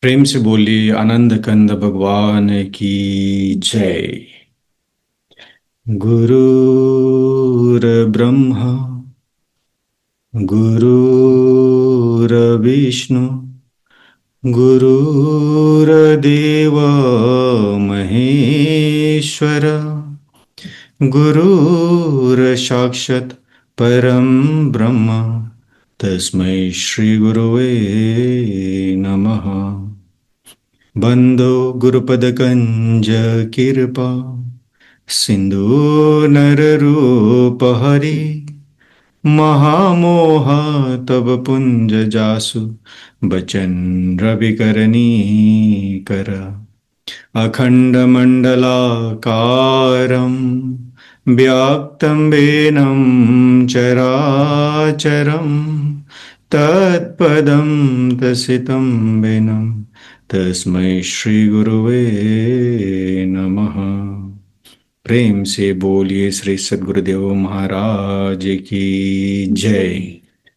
प्रेम से बोलिए आनंद कंद भगवान की जय। गुरुर्ब्रह्मा गुरुर्विष्णु गुरुर्देव महेश्वर गुरुर्साक्षात् परम ब्रह्म तस्मै श्री गुरुवे नमः। बंदो गुरुपदकंज कृपा सिंधु नररूप हरि महामोह तब पुंज जासु बचन रविकरणी कर अखंड मंडलाकारं व्याप्तं वेनं चराचरं तत्पदं दर्शितं वेनं तस्मै श्री गुरुवे नमः। प्रेम से बोलिए श्री सद्गुरुदेव महाराज की जय।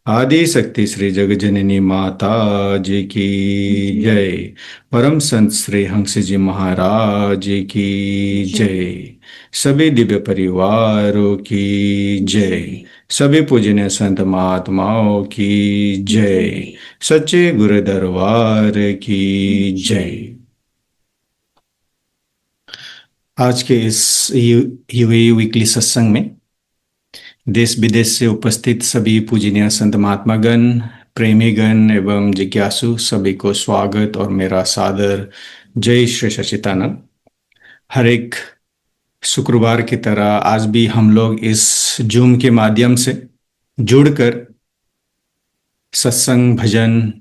आदि शक्ति श्री जगजननी माता जी की जय। परम संत श्री हंस जी महाराज की जय। सभी दिव्य परिवारों की जय। सभी पूजनीय संत महात्माओं की जय। सच्चे गुरु दरबार की जय। आज के इस यूए वीकली सत्संग में देश विदेश से उपस्थित सभी पूजनीय संत महात्मागण, प्रेमीगण एवं जिज्ञासु सभी को स्वागत और मेरा सादर जय श्री सच्चिदानंद। हर एक शुक्रवार की तरह आज भी हम लोग इस जूम के माध्यम से जुड़कर सत्संग भजन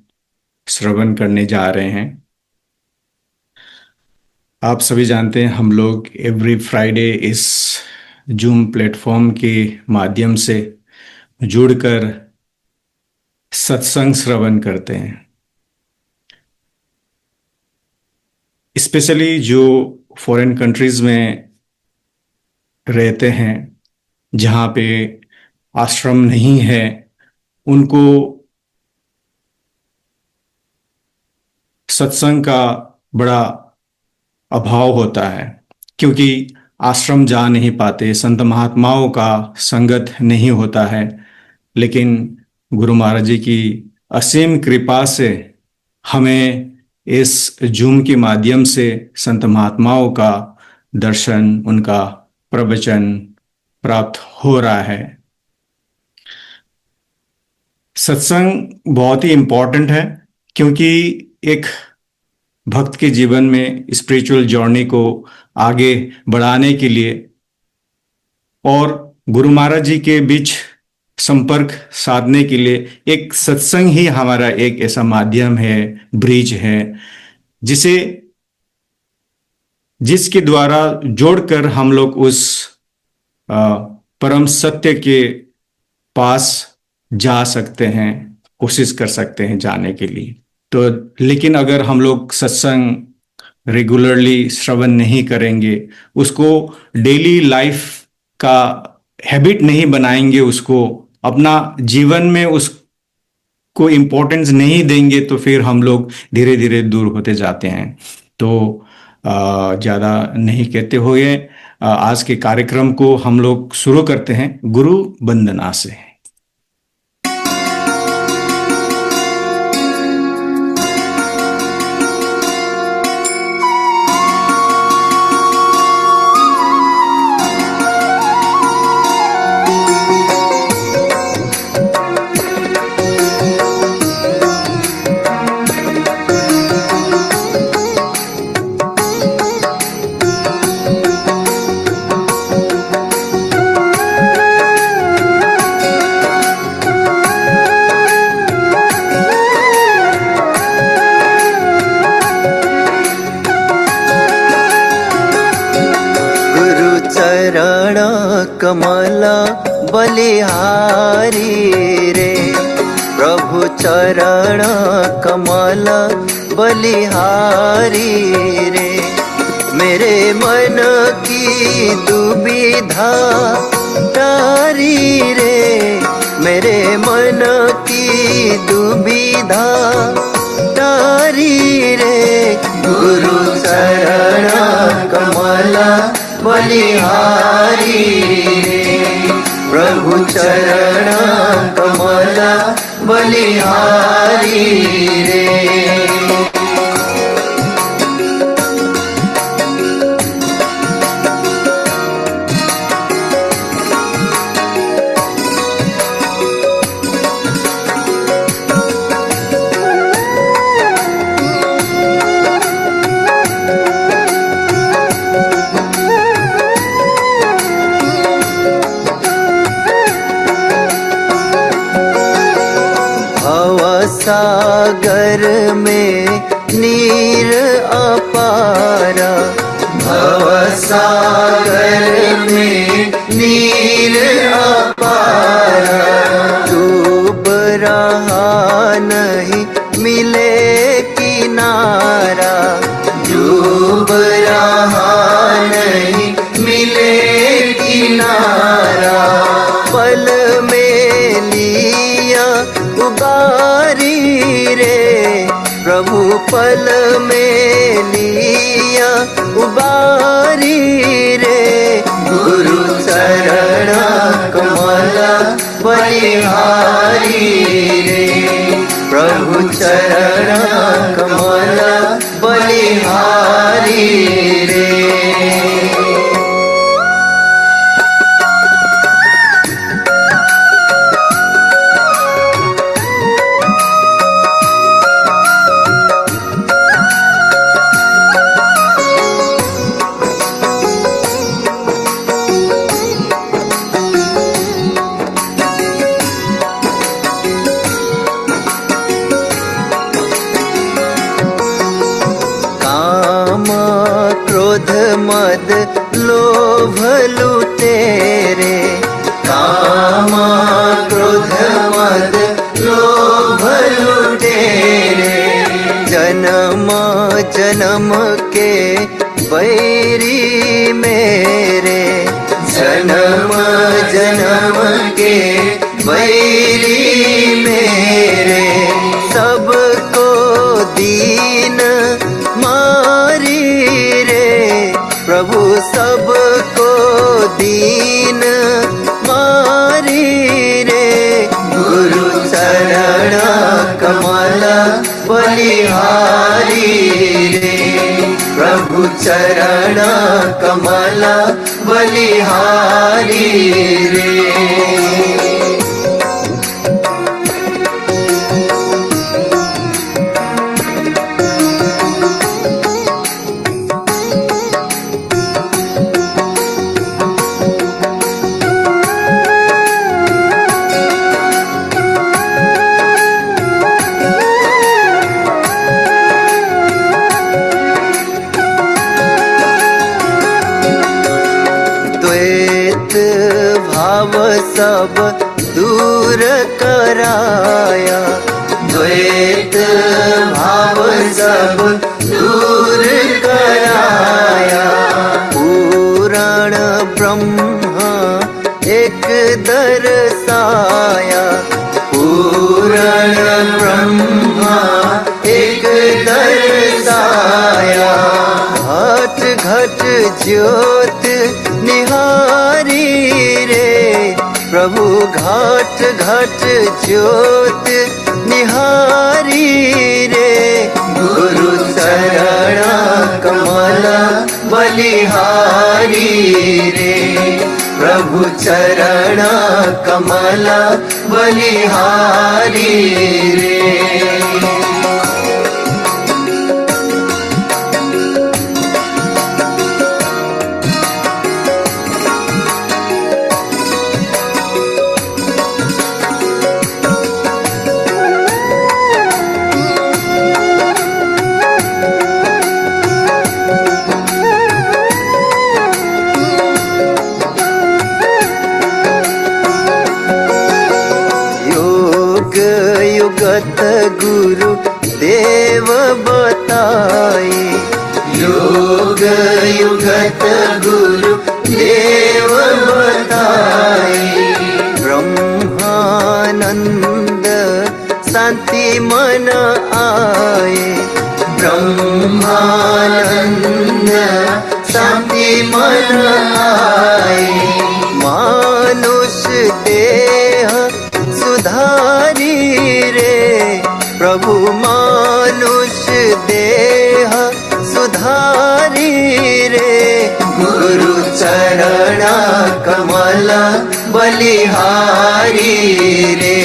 श्रवण करने जा रहे हैं। आप सभी जानते हैं हम लोग एवरी फ्राइडे इस जूम प्लेटफॉर्म के माध्यम से जुड़कर सत्संग श्रवण करते हैं। स्पेशली जो फॉरेन कंट्रीज में रहते हैं, जहाँ पे आश्रम नहीं है, उनको सत्संग का बड़ा अभाव होता है, क्योंकि आश्रम जा नहीं पाते, संत महात्माओं का संगत नहीं होता है। लेकिन गुरु महाराज जी की असीम कृपा से हमें इस जूम के माध्यम से संत महात्माओं का दर्शन, उनका प्रवचन प्राप्त हो रहा है। सत्संग बहुत ही इम्पोर्टेंट है, क्योंकि एक भक्त के जीवन में स्पिरिचुअल जर्नी को आगे बढ़ाने के लिए और गुरु महाराज जी के बीच संपर्क साधने के लिए एक सत्संग ही हमारा एक ऐसा माध्यम है, ब्रिज है, जिसके द्वारा जोड़कर हम लोग उस परम सत्य के पास जा सकते हैं, कोशिश कर सकते हैं जाने के लिए। तो लेकिन अगर हम लोग सत्संग रेगुलरली श्रवण नहीं करेंगे, उसको डेली लाइफ का हैबिट नहीं बनाएंगे, उसको अपना जीवन में उसको इम्पोर्टेंस नहीं देंगे, तो फिर हम लोग धीरे धीरे दूर होते जाते हैं। तो ज़्यादा नहीं कहते हुए आज के कार्यक्रम को हम लोग शुरू करते हैं गुरु वंदना से। कमला बलिहारी रे, प्रभु चरण कमल बलिहारी रे। मेरे मन की दुविधा तारी रे, मेरे मन की दुविधा तारी रे। बलिहारी रे, प्रभु चरण कमल बलिहारी रे। सागर में नीर अपारा, भव सागर में नीर अपारा, डूब रहा नहीं मिले किनारा, डूब रहा नहीं मिले किनारा, पल में लिया उबारी रे, प्रभु पल में लिया उबारी रे, गुरु चरण कमल बलिहारी रे, प्रभु चरण कमल बलिहारी रे। क्रोध मद लोभ लुटेरे, काम क्रोध मद लोभ लुटेरे, जन्म जन्म के बैरी मेरे, जन्म जन्म के बैरी मेरे, सबको दीन मारी रे, प्रभु सबको दीन मारी रे, गुरु चरण कमल बलिहारी रे, प्रभु चरण कमल बलिहारी रे। भाव सब दूर कराया, द्वैत भाव सब दूर कराया, पूरण ब्रह्म एक दर्शाया, पूरण ब्रह्म एक दर्शाया, घट घट ज्योत निहारी रे, प्रभु घाट घाट ज्योत निहारी रे, गुरु चरण कमल बलिहारी रे, प्रभु चरण कमल बलिहारी रे। युगत गुरु देव बताए, योग युगत गुरु देव बताए, ब्रह्मानंद शांति मन आए, ब्रह्मानंद शांति शांति मन आए। मानुष देह सुधारी रे प्रभु, मानुष देह सुधारी रे। गुरु चरण कमल बलिहारी रे,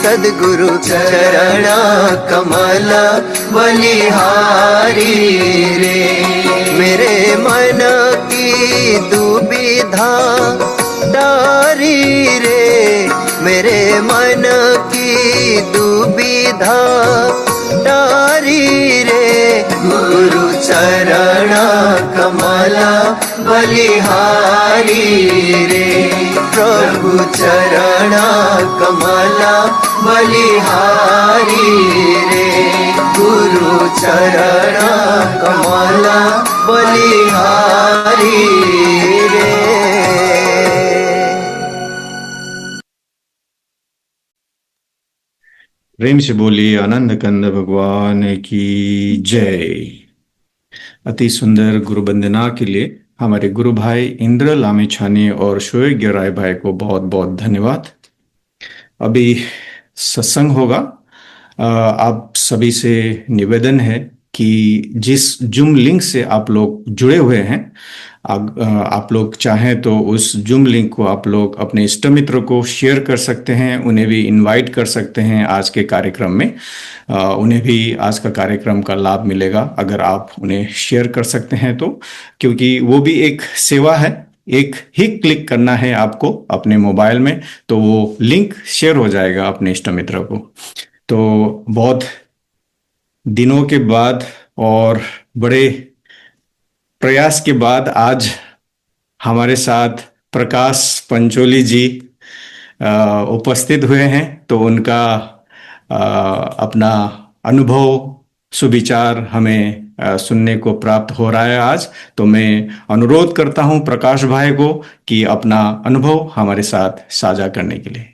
सद्गुरु चरण कमल बलिहारी रे। मेरे मन की दुविधा डारी रे, मेरे मन की दुविधा डारी रे। गुरु चरण कमल बलिहारी रे, प्रभु चरण कमल बलिहारी रे। गुरु चरण कमल बलिहारी रे। प्रेम से बोलिए आनंद कंद भगवान की जय। अति सुंदर गुरु वंदना के लिए हमारे गुरु भाई इंद्र लामिछानी और शोएग्य राय भाई को बहुत बहुत धन्यवाद। अभी सत्संग होगा। आप सभी से निवेदन है कि जिस जूम लिंक से आप लोग जुड़े हुए हैं, आप लोग चाहें तो उस जूम लिंक को आप लोग अपने इष्ट मित्र को शेयर कर सकते हैं, उन्हें भी इनवाइट कर सकते हैं आज के कार्यक्रम में। उन्हें भी आज का कार्यक्रम का लाभ मिलेगा अगर आप उन्हें शेयर कर सकते हैं तो, क्योंकि वो भी एक सेवा है। एक ही क्लिक करना है आपको अपने मोबाइल में, तो वो लिंक शेयर हो जाएगा अपने इष्ट मित्र को। तो बहुत दिनों के बाद और बड़े प्रयास के बाद आज हमारे साथ प्रकाश पंचोली जी उपस्थित हुए हैं। तो उनका अपना अनुभव सुविचार हमें सुनने को प्राप्त हो रहा है आज। तो मैं अनुरोध करता हूं प्रकाश भाई को कि अपना अनुभव हमारे साथ साझा करने के लिए।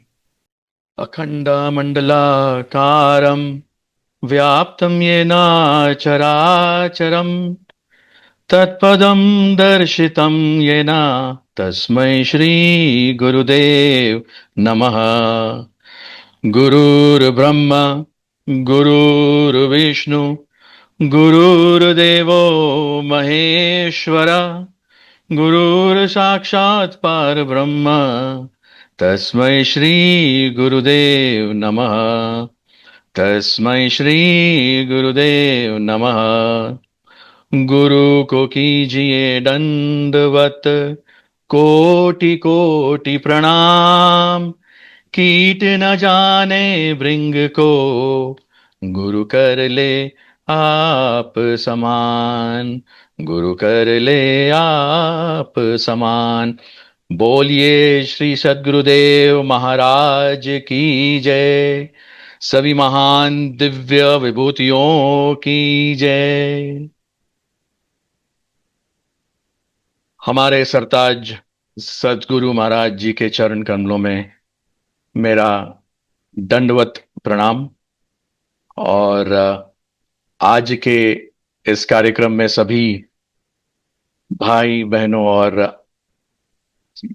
अखंड मंडलाकारं व्याप्तं येन चराचरं तत्पदं दर्शितं येन तस्मै श्री गुरुदेव नमः। गुरुर्ब्रह्मा गुरुर्विष्णु गुरुर्देवो महेश्वरा, गुरुर्साक्षात् परब्रह्म तस्मै श्री गुरुदेव नमः। तस्मै श्री गुरुदेव नमः। गुरु को कीजिए दंडवत कोटि कोटि प्रणाम, कीट न जाने भृंग को गुरु कर ले आप समान, गुरु कर ले आप समान। बोलिए श्री सद्गुरुदेव महाराज की जय। सभी महान दिव्य विभूतियों की जय। हमारे सरताज सद्गुरु महाराज जी के चरण कमलों में मेरा दंडवत प्रणाम। और आज के इस कार्यक्रम में सभी भाई बहनों और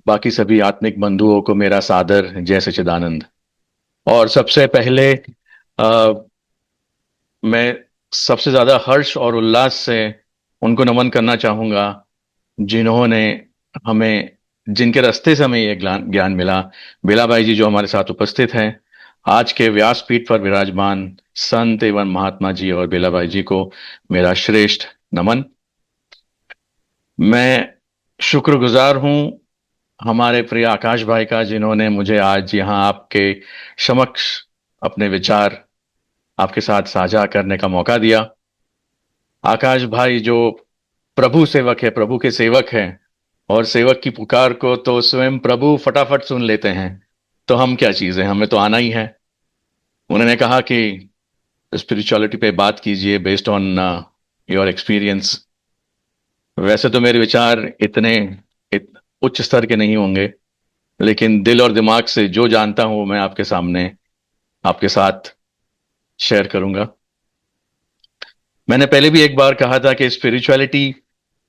बाकी सभी आत्मिक बंधुओं को मेरा सादर जय सच्चिदानंद। और सबसे पहले मैं सबसे ज्यादा हर्ष और उल्लास से उनको नमन करना चाहूंगा जिन्होंने हमें, जिनके रास्ते से हमें ये ज्ञान मिला। बेलाबाई जी जो हमारे साथ उपस्थित हैं आज के व्यासपीठ पर विराजमान संत एवं महात्मा जी और बेलाबाई जी को मेरा श्रेष्ठ नमन। मैं शुक्रगुजार हूं हमारे प्रिय आकाश भाई का, जिन्होंने मुझे आज यहाँ आपके समक्ष अपने विचार आपके साथ साझा करने का मौका दिया। आकाश भाई जो प्रभु सेवक है, प्रभु के सेवक हैं, और सेवक की पुकार को तो स्वयं प्रभु फटाफट सुन लेते हैं। तो हम क्या चीज़ है, हमें तो आना ही है। उन्होंने कहा कि स्पिरिचुअलिटी पे बात कीजिए बेस्ड ऑन योर एक्सपीरियंस। वैसे तो मेरे विचार इतने उच्च स्तर के नहीं होंगे, लेकिन दिल और दिमाग से जो जानता हूं मैं आपके सामने आपके साथ शेयर करूंगा। मैंने पहले भी एक बार कहा था कि स्पिरिचुअलिटी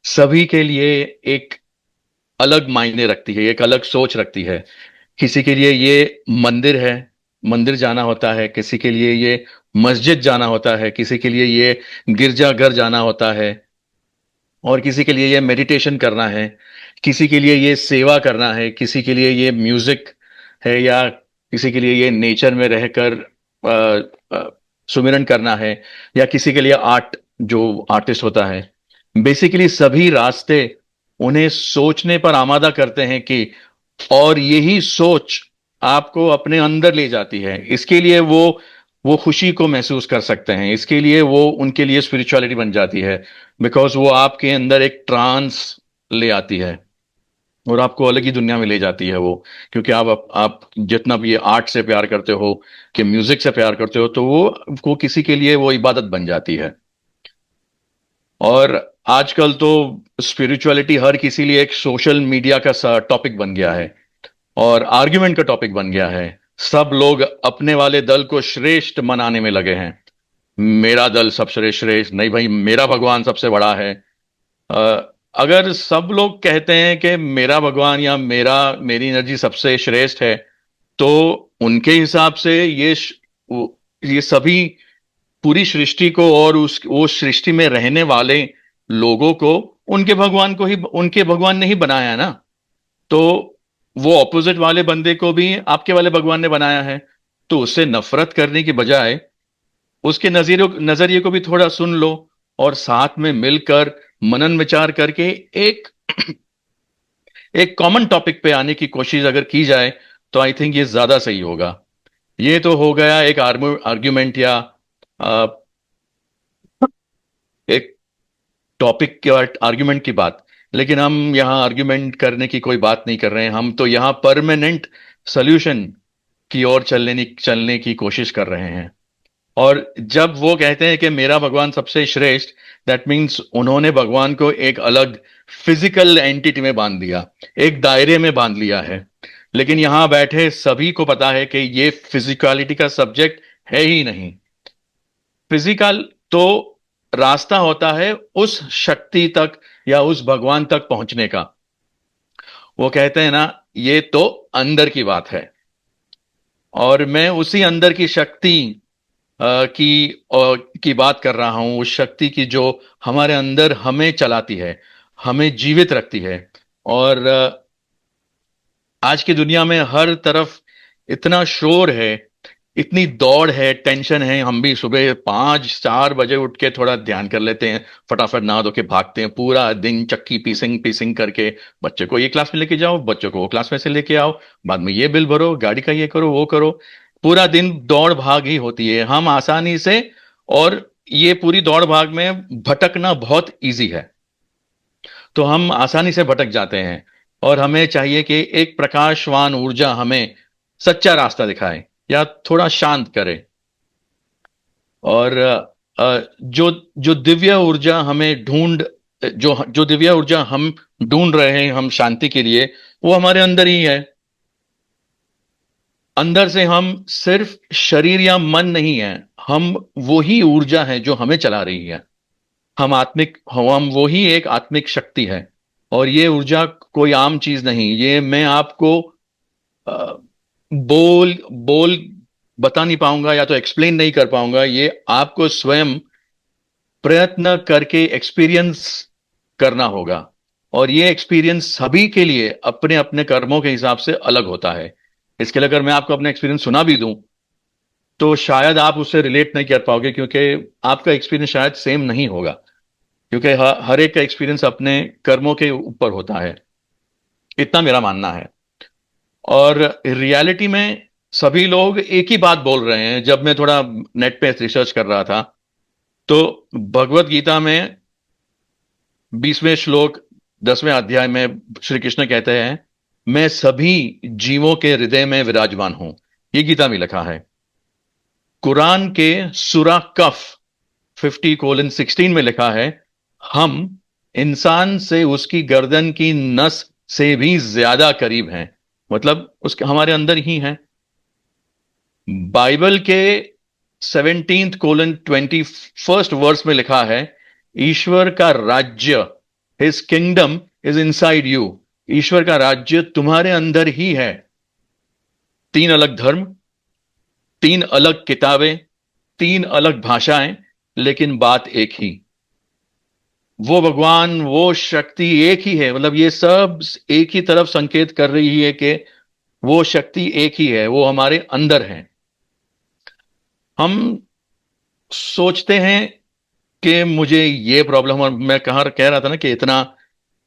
सभी के लिए एक अलग मायने रखती है, एक अलग सोच रखती है। किसी के लिए ये मंदिर है, मंदिर जाना होता है। किसी के लिए ये मस्जिद जाना होता है। किसी के लिए ये गिरजाघर जाना होता है। और किसी के लिए ये मेडिटेशन करना है। किसी के लिए ये सेवा करना है। किसी के लिए ये म्यूजिक है, या किसी के लिए ये नेचर में रहकर सुमिरन करना है, या किसी के लिए आर्ट, जो आर्टिस्ट होता है। बेसिकली सभी रास्ते उन्हें सोचने पर आमादा करते हैं कि, और यही सोच आपको अपने अंदर ले जाती है। इसके लिए वो खुशी को महसूस कर सकते हैं। इसके लिए वो उनके लिए स्पिरिचुअलिटी बन जाती है, बिकॉज वो आपके अंदर एक ट्रांस ले आती है और आपको अलग ही दुनिया में ले जाती है वो। क्योंकि आप जितना भी आर्ट से प्यार करते हो, कि म्यूजिक से प्यार करते हो, तो वो किसी के लिए वो इबादत बन जाती है। और आजकल तो स्पिरिचुअलिटी हर किसी लिए एक सोशल मीडिया का टॉपिक बन गया है और आर्ग्यूमेंट का टॉपिक बन गया है। सब लोग अपने वाले दल को श्रेष्ठ मनाने में लगे हैं। मेरा दल सबसे श्रेष्ठ नहीं भाई, मेरा भगवान सबसे बड़ा है। अगर सब लोग कहते हैं कि मेरा भगवान या मेरी एनर्जी सबसे श्रेष्ठ है, तो उनके हिसाब से ये सभी पूरी सृष्टि को और उस सृष्टि में रहने वाले लोगों को उनके भगवान ने ही बनाया है ना। तो वो ऑपोजिट वाले बंदे को भी आपके वाले भगवान ने बनाया है। तो उससे नफरत करने की बजाय उसके नजरिए को भी थोड़ा सुन लो, और साथ में मिलकर मनन विचार करके एक एक कॉमन टॉपिक पे आने की कोशिश अगर की जाए, तो आई थिंक ये ज्यादा सही होगा। ये तो हो गया एक आर्ग्यूमेंट या अ, एक टॉपिक के आर्ग्यूमेंट की बात। लेकिन हम यहाँ आर्ग्यूमेंट करने की कोई बात नहीं कर रहे हैं। हम तो यहाँ परमानेंट सॉल्यूशन की ओर चलने की कोशिश कर रहे हैं। और जब वो कहते हैं कि मेरा भगवान सबसे श्रेष्ठ, दैट मीन्स उन्होंने भगवान को एक अलग फिजिकल एंटिटी में बांध दिया, एक दायरे में बांध लिया है। लेकिन यहां बैठे सभी को पता है कि ये फिजिकलिटी का सब्जेक्ट है ही नहीं। फिजिकल तो रास्ता होता है उस शक्ति तक या उस भगवान तक पहुंचने का। वो कहते हैं ना, ये तो अंदर की बात है। और मैं उसी अंदर की शक्ति की बात कर रहा हूं। उस शक्ति की जो हमारे अंदर हमें चलाती है, हमें जीवित रखती है। और आज की दुनिया में हर तरफ इतना शोर है, इतनी दौड़ है, टेंशन है। हम भी सुबह 5-4 बजे उठ के थोड़ा ध्यान कर लेते हैं, फटाफट नहा धो के भागते हैं, पूरा दिन चक्की पीसिंग पीसिंग करके बच्चे को ये क्लास में लेके जाओ, बच्चों को वो क्लास में से लेके आओ, बाद में ये बिल भरो, गाड़ी का ये करो वो करो। पूरा दिन दौड़ भाग ही होती है। हम आसानी से, और ये पूरी दौड़ भाग में भटकना बहुत ईजी है, तो हम आसानी से भटक जाते हैं। और हमें चाहिए कि एक प्रकाशवान ऊर्जा हमें सच्चा रास्ता दिखाए या थोड़ा शांत करे। और जो जो दिव्य ऊर्जा हमें ढूंढ जो जो दिव्य ऊर्जा हम ढूंढ रहे हैं, हम शांति के लिए, वो हमारे अंदर ही है। अंदर से हम सिर्फ शरीर या मन नहीं है, हम वही ऊर्जा है जो हमें चला रही है। हम वही एक आत्मिक शक्ति है। और ये ऊर्जा कोई आम चीज नहीं। ये मैं आपको अ, बोल बोल बता नहीं पाऊंगा, या तो एक्सप्लेन नहीं कर पाऊंगा। ये आपको स्वयं प्रयत्न करके एक्सपीरियंस करना होगा। और ये एक्सपीरियंस सभी के लिए अपने अपने कर्मों के हिसाब से अलग होता है। इसके लिए अगर मैं आपको अपना एक्सपीरियंस सुना भी दूं, तो शायद आप उससे रिलेट नहीं कर पाओगे, क्योंकि आपका एक्सपीरियंस शायद सेम नहीं होगा। क्योंकि हर एक का एक्सपीरियंस अपने कर्मों के ऊपर होता है। इतना मेरा मानना है। और रियलिटी में सभी लोग एक ही बात बोल रहे हैं। जब मैं थोड़ा नेट पे रिसर्च कर रहा था, तो भगवत गीता में 20वें श्लोक 10वें अध्याय में श्री कृष्ण कहते हैं, मैं सभी जीवों के हृदय में विराजमान हूं। ये गीता में लिखा है। कुरान के सूरा कफ 50:16 में लिखा है, हम इंसान से उसकी गर्दन की नस से भी ज्यादा करीब हैं। मतलब उसके हमारे अंदर ही हैं। बाइबल के 17:21 वर्स में लिखा है, ईश्वर का राज्य his kingdom is inside you. ईश्वर का राज्य तुम्हारे अंदर ही है। 3 अलग धर्म, 3 अलग किताबें, 3 अलग भाषाएं, लेकिन बात एक ही। वो भगवान, वो शक्ति एक ही है। मतलब ये सब एक ही तरफ संकेत कर रही है कि वो शक्ति एक ही है, वो हमारे अंदर है। हम सोचते हैं कि मुझे ये प्रॉब्लम, और मैं कह रहा था ना कि इतना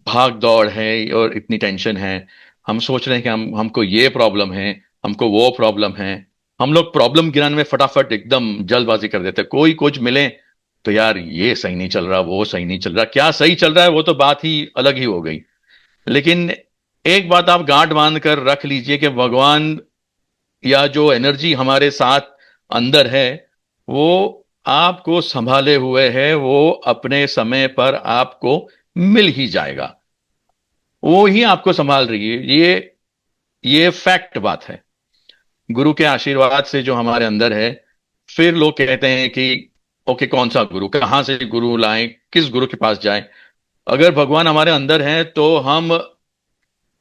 भाग दौड़ है और इतनी टेंशन है। हम सोच रहे हैं कि हमको ये प्रॉब्लम है, हमको वो प्रॉब्लम है। हम लोग प्रॉब्लम गिनाने में फटाफट एकदम जल्दबाजी कर देते हैं। कोई कुछ मिले तो यार ये सही नहीं चल रहा, वो सही नहीं चल रहा। क्या सही चल रहा है वो तो बात ही अलग ही हो गई। लेकिन एक बात आप गांठ बांध कर रख लीजिए कि भगवान या जो एनर्जी हमारे साथ अंदर है, वो आपको संभाले हुए है। वो अपने समय पर आपको मिल ही जाएगा। वो ही आपको संभाल रही है। ये फैक्ट बात है। गुरु के आशीर्वाद से जो हमारे अंदर है, फिर लोग कहते हैं कि ओके, कौन सा गुरु, कहां से गुरु लाएं, किस गुरु के पास जाएं। अगर भगवान हमारे अंदर हैं तो हम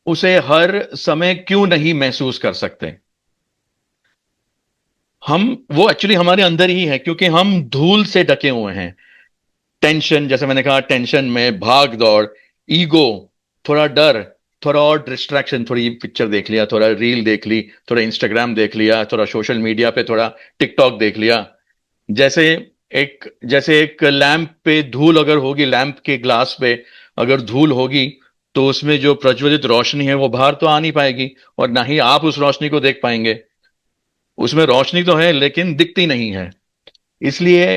उसे हर समय क्यों नहीं महसूस कर सकते। हम, वो एक्चुअली हमारे अंदर ही है, क्योंकि हम धूल से ढके हुए हैं। टेंशन, जैसे मैंने कहा, टेंशन में भाग दौड़, ईगो, थोड़ा डर, थोड़ा और डिस्ट्रैक्शन, थोड़ी पिक्चर देख लिया, थोड़ा रील देख ली, थोड़ा इंस्टाग्राम देख लिया, थोड़ा सोशल मीडिया पे थोड़ा टिकटॉक देख लिया। जैसे जैसे एक लैंप पे धूल अगर होगी, लैंप के ग्लास पे अगर धूल होगी, तो उसमें जो प्रज्वलित रोशनी है वो बाहर तो आ नहीं पाएगी, और ना ही आप उस रोशनी को देख पाएंगे। उसमें रोशनी तो है लेकिन दिखती नहीं है। इसलिए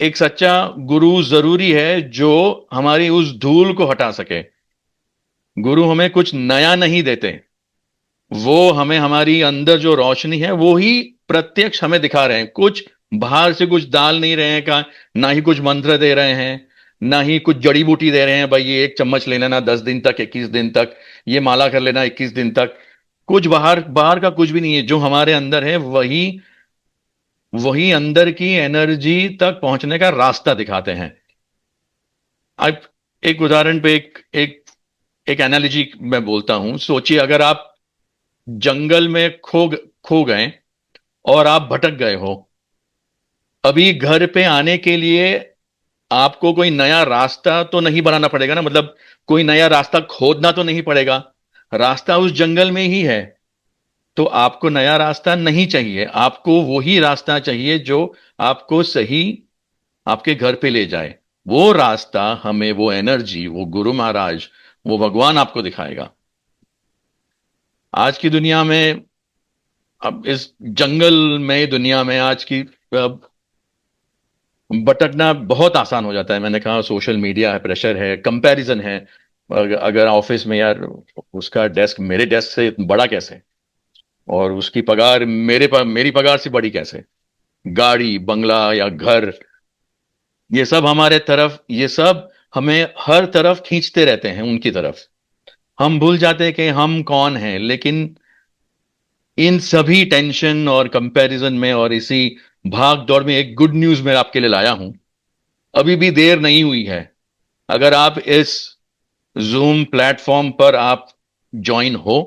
एक सच्चा गुरु जरूरी है जो हमारी उस धूल को हटा सके। गुरु हमें कुछ नया नहीं देते, वो हमें हमारी अंदर जो रोशनी है वो ही प्रत्यक्ष हमें दिखा रहे हैं। कुछ बाहर से कुछ डाल नहीं रहे हैं का, ना ही कुछ मंत्र दे रहे हैं, ना ही कुछ जड़ी बूटी दे रहे हैं, भाई ये 1 चम्मच ले लेना 10 दिन तक, 21 दिन तक, ये माला कर लेना 21 दिन तक। कुछ बाहर बाहर का कुछ भी नहीं है। जो हमारे अंदर है वही वही अंदर की एनर्जी तक पहुंचने का रास्ता दिखाते हैं। अब एक उदाहरण पे एक एक एक एनालॉजी मैं बोलता हूं। सोचिए, अगर आप जंगल में खो गए और आप भटक गए हो। अभी घर पे आने के लिए आपको कोई नया रास्ता तो नहीं बनाना पड़ेगा ना, मतलब कोई नया रास्ता खोदना तो नहीं पड़ेगा। रास्ता उस जंगल में ही है। तो आपको नया रास्ता नहीं चाहिए, आपको वही रास्ता चाहिए जो आपको सही आपके घर पे ले जाए। वो रास्ता हमें, वो एनर्जी, वो गुरु महाराज, वो भगवान आपको दिखाएगा। आज की दुनिया में, अब इस जंगल में दुनिया में आज की अब भटकना बहुत आसान हो जाता है। मैंने कहा सोशल मीडिया है, प्रेशर है, कंपैरिजन है। अगर ऑफिस में, यार उसका डेस्क मेरे डेस्क से बड़ा कैसे, और उसकी पगार मेरी पगार से बड़ी कैसे, गाड़ी बंगला या घर, ये सब हमें हर तरफ खींचते रहते हैं उनकी तरफ। हम भूल जाते हैं कि हम कौन हैं। लेकिन इन सभी टेंशन और कंपैरिजन में और इसी भाग दौड़ में एक गुड न्यूज मैं आपके लिए लाया हूं। अभी भी देर नहीं हुई है। अगर आप इस जूम प्लेटफॉर्म पर आप ज्वाइन हो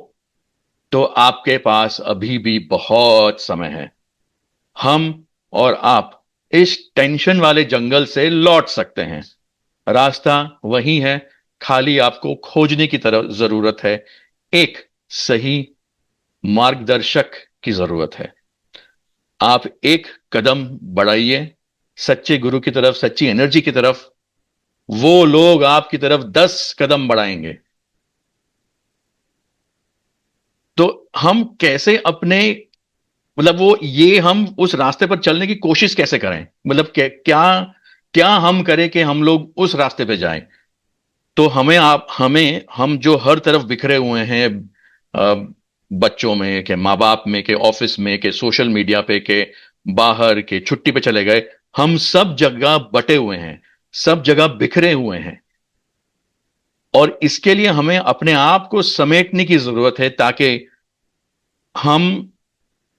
तो आपके पास अभी भी बहुत समय है। हम और आप इस टेंशन वाले जंगल से लौट सकते हैं। रास्ता वही है, खाली आपको खोजने की तरफ जरूरत है। एक सही मार्गदर्शक की जरूरत है। आप एक कदम बढ़ाइए सच्चे गुरु की तरफ, सच्ची एनर्जी की तरफ। वो लोग आपकी तरफ 10 कदम बढ़ाएंगे। तो हम कैसे अपने, मतलब वो ये हम उस रास्ते पर चलने की कोशिश कैसे करें, मतलब क्या क्या हम करें कि हम लोग उस रास्ते पे जाएं। तो हम जो हर तरफ बिखरे हुए हैं, अ, बच्चों में के, माँ बाप में के, ऑफिस में के, सोशल मीडिया पे के, बाहर के, छुट्टी पे चले गए, हम सब जगह बटे हुए हैं, सब जगह बिखरे हुए हैं। और इसके लिए हमें अपने आप को समेटने की जरूरत है, ताकि हम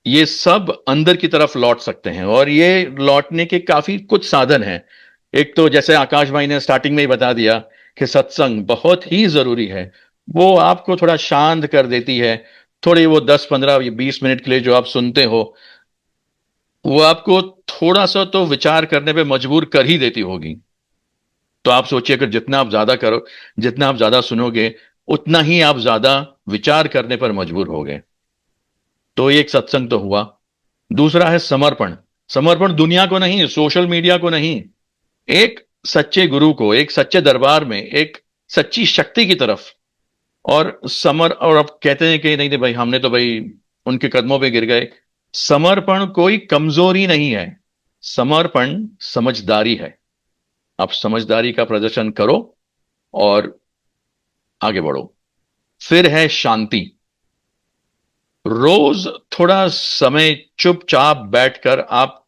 ये सब अंदर की तरफ लौट सकते हैं। और ये लौटने के काफी कुछ साधन हैं। एक तो जैसे आकाश भाई ने स्टार्टिंग में ही बता दिया कि सत्संग बहुत ही जरूरी है। वो आपको थोड़ा शांत कर देती है। थोड़ी वो 10 15 20 मिनट के लिए जो आप सुनते हो, वो आपको थोड़ा सा तो विचार करने पे मजबूर कर ही देती होगी। तो आप सोचिए, अगर जितना आप ज्यादा करो, जितना आप ज्यादा सुनोगे, उतना ही आप ज्यादा विचार करने पर मजबूर होगे। तो ये एक सत्संग तो हुआ। दूसरा है समर्पण। समर्पण दुनिया को नहीं, सोशल मीडिया को नहीं, एक सच्चे गुरु को, एक सच्चे दरबार में, एक सच्ची शक्ति की तरफ। और अब कहते हैं कि नहीं नहीं भाई, हमने तो भाई उनके कदमों पे गिर गए। समर्पण कोई कमजोरी नहीं है। समर्पण समझदारी है। आप समझदारी का प्रदर्शन करो और आगे बढ़ो। फिर है शांति। रोज थोड़ा समय चुपचाप बैठकर आप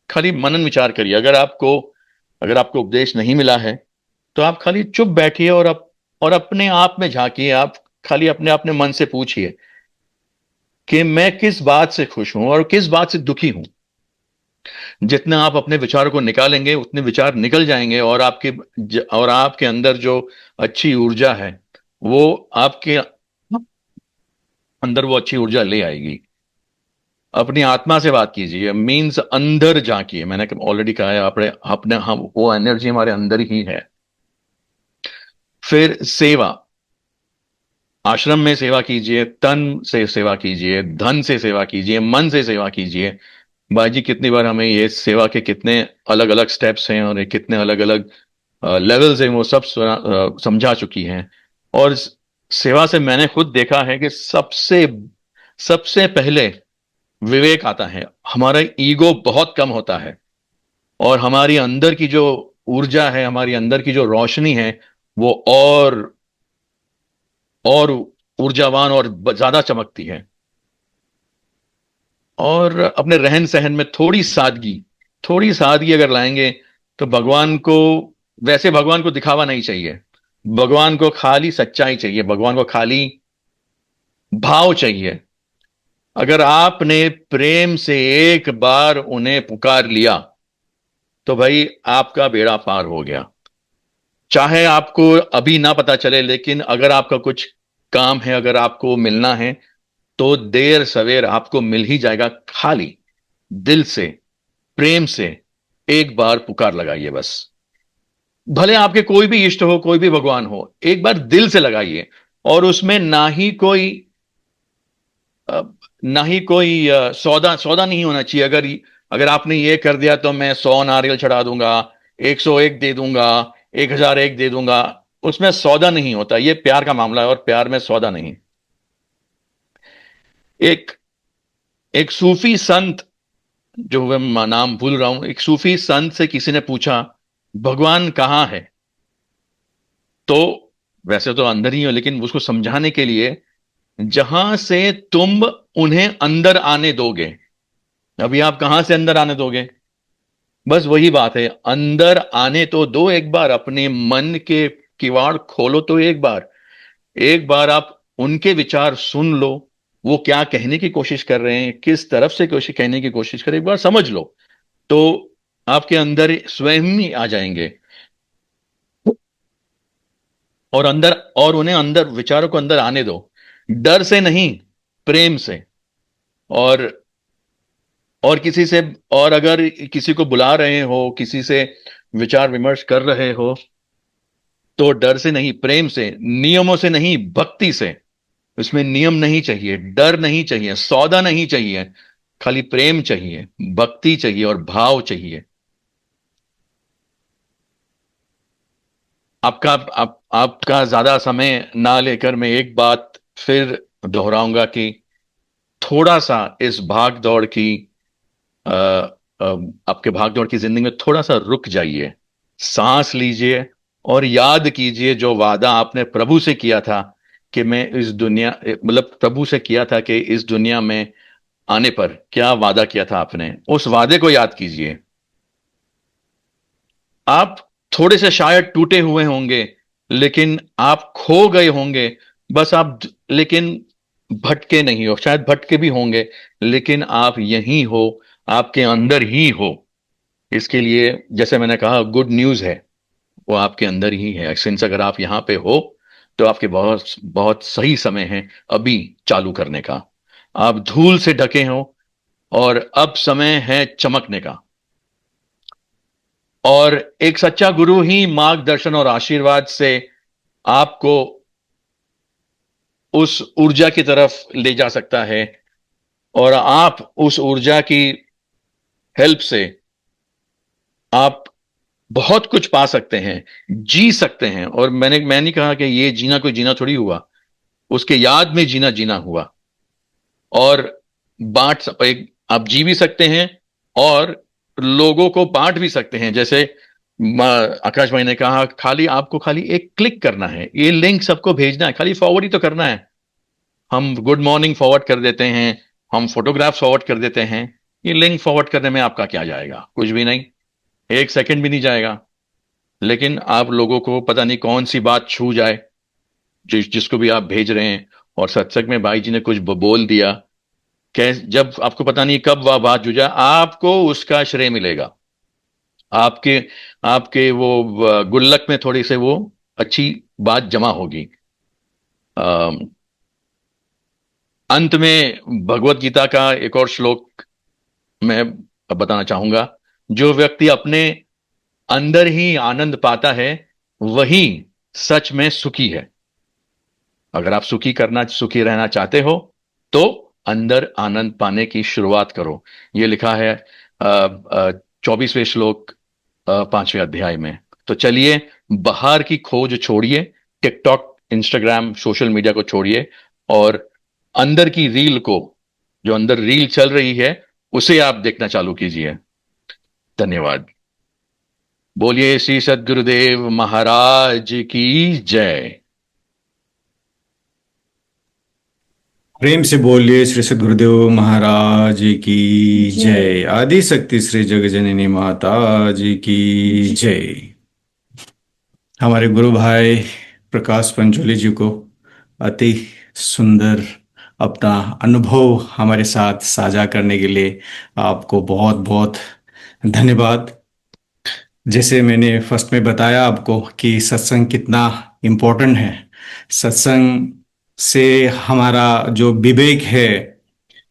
खाली मनन विचार करिए। अगर आपको उपदेश नहीं मिला है, तो आप खाली चुप बैठिए और अपने आप में झांकिए। आप खाली अपने मन से पूछिए कि मैं किस बात से खुश हूं और किस बात से दुखी हूं। जितना आप अपने विचारों को निकालेंगे, उतने विचार निकल जाएंगे, और आपके अंदर जो अच्छी ऊर्जा है, वो आपके अंदर वो अच्छी ऊर्जा ले आएगी। अपनी आत्मा से बात कीजिए, मीन्स अंदर झांकिए। मैंने ऑलरेडी कहा है, अपने अपने हम वो एनर्जी हमारे अंदर ही है। फिर सेवा। आश्रम में सेवा कीजिए, तन से सेवा कीजिए, धन से सेवा कीजिए, मन से सेवा कीजिए। भाई जी, कितनी बार हमें ये सेवा के कितने अलग अलग स्टेप्स हैं और ये कितने अलग अलग लेवल्स हैं, वो सब समझा चुकी हैं। और सेवा से मैंने खुद देखा है कि सबसे सबसे पहले विवेक आता है। हमारा ईगो बहुत कम होता है, और हमारी अंदर की जो ऊर्जा है, हमारी अंदर की जो रोशनी है, वो और ऊर्जावान और ज्यादा चमकती है। और अपने रहन सहन में थोड़ी सादगी अगर लाएंगे, तो भगवान को दिखावा नहीं चाहिए। भगवान को खाली सच्चाई चाहिए, भगवान को खाली भाव चाहिए। अगर आपने प्रेम से एक बार उन्हें पुकार लिया, तो भाई आपका बेड़ा पार हो गया। चाहे आपको अभी ना पता चले, लेकिन अगर आपका कुछ काम है, अगर आपको मिलना है, तो देर सवेर आपको मिल ही जाएगा। खाली दिल से, प्रेम से एक बार पुकार लगाइए बस। भले आपके कोई भी इष्ट हो, कोई भी भगवान हो, एक बार दिल से लगाइए। और उसमें अ, ना ही कोई सौदा सौदा नहीं होना चाहिए। अगर आपने ये कर दिया, तो मैं 100 नारियल चढ़ा दूंगा, 101 दे दूंगा, 1001 दे दूंगा। उसमें सौदा नहीं होता। ये प्यार का मामला है, और प्यार में सौदा नहीं। एक एक सूफी संत, जो मैं नाम भूल रहा हूं, एक सूफी संत से किसी ने पूछा, भगवान कहाँ है? तो वैसे तो अंदर ही हो, लेकिन उसको समझाने के लिए, जहां से तुम उन्हें अंदर आने दोगे। अभी आप कहां से अंदर आने दोगे? बस वही बात है, अंदर आने तो दो एक बार। अपने मन के किवाड़ खोलो तो एक बार। एक बार आप उनके विचार सुन लो। वो क्या कहने की कोशिश कर रहे हैं, किस तरफ से कोशिश कहने की कोशिश कर रहे हैं, एक बार समझ लो। तो आपके अंदर स्वयं ही आ जाएंगे। और उन्हें अंदर, विचारों को अंदर आने दो। डर से नहीं, प्रेम से। और और किसी से और अगर किसी को बुला रहे हो, किसी से विचार विमर्श कर रहे हो, तो डर से नहीं, प्रेम से, नियमों से नहीं, भक्ति से। उसमें नियम नहीं चाहिए, डर नहीं चाहिए, सौदा नहीं चाहिए। खाली प्रेम चाहिए, भक्ति चाहिए और भाव चाहिए। आपका ज्यादा समय ना लेकर मैं एक बात फिर दोहराऊंगा कि थोड़ा सा इस भाग दौड़ की अ, अ, आपके भाग दौड़ की जिंदगी में थोड़ा सा रुक जाइए, सांस लीजिए, और याद कीजिए जो वादा आपने प्रभु से किया था, कि मैं इस दुनिया, मतलब प्रभु से किया था कि इस दुनिया में आने पर क्या वादा किया था आपने, उस वादे को याद कीजिए। आप थोड़े से शायद टूटे हुए होंगे, लेकिन आप खो गए होंगे। बस आप, लेकिन भटके नहीं हो। शायद भटके भी होंगे, लेकिन आप यहीं हो, आपके अंदर ही हो। इसके लिए, जैसे मैंने कहा, गुड न्यूज है। वो आपके अंदर ही है। सिंस अगर आप यहाँ पे हो तो आपके बहुत बहुत सही समय है अभी चालू करने का। आप धूल से ढके हो और अब समय है चमकने का। और एक सच्चा गुरु ही मार्गदर्शन और आशीर्वाद से आपको उस ऊर्जा की तरफ ले जा सकता है, और आप उस ऊर्जा की हेल्प से आप बहुत कुछ पा सकते हैं, जी सकते हैं। और मैं नहीं कहा कि ये जीना कोई जीना थोड़ी हुआ, उसके याद में जीना जीना हुआ। और एक आप जी भी सकते हैं और लोगों को बांट भी सकते हैं। जैसे आकाश भाई ने कहा, खाली आपको खाली एक क्लिक करना है, ये लिंक सबको भेजना है, खाली फॉरवर्ड ही तो करना है। हम गुड मॉर्निंग फॉरवर्ड कर देते हैं, हम फोटोग्राफ फॉरवर्ड कर देते हैं। ये लिंक फॉरवर्ड करने में आपका क्या जाएगा? कुछ भी नहीं, एक सेकंड भी नहीं जाएगा। लेकिन आप लोगों को पता नहीं कौन सी बात छू जाए जिसको भी आप भेज रहे हैं। और सत्संग में भाई जी ने कुछ बोल दिया, कैसे जब आपको पता नहीं कब वह बात जुझा, आपको उसका श्रेय मिलेगा। आपके आपके वो गुल्लक में थोड़ी से वो अच्छी बात जमा होगी। अंत में भगवत गीता का एक और श्लोक मैं बताना चाहूंगा। जो व्यक्ति अपने अंदर ही आनंद पाता है वही सच में सुखी है। अगर आप सुखी रहना चाहते हो तो अंदर आनंद पाने की शुरुआत करो। ये लिखा है 24वें श्लोक 5वें अध्याय में। तो चलिए, बाहर की खोज छोड़िए, टिकटॉक इंस्टाग्राम सोशल मीडिया को छोड़िए, और अंदर की रील को, जो अंदर रील चल रही है, उसे आप देखना चालू कीजिए। धन्यवाद। बोलिए श्री सद्गुरुदेव महाराज की जय। प्रेम से बोलिए श्री सद्गुरुदेव महाराज की जय। आदि शक्ति श्री जगजननी माता जी की जय। हमारे गुरु भाई प्रकाश पंचोली जी को अति सुंदर अपना अनुभव हमारे साथ साझा करने के लिए आपको बहुत बहुत धन्यवाद। जैसे मैंने फर्स्ट में बताया आपको कि सत्संग कितना इम्पोर्टेंट है। सत्संग से हमारा जो विवेक है,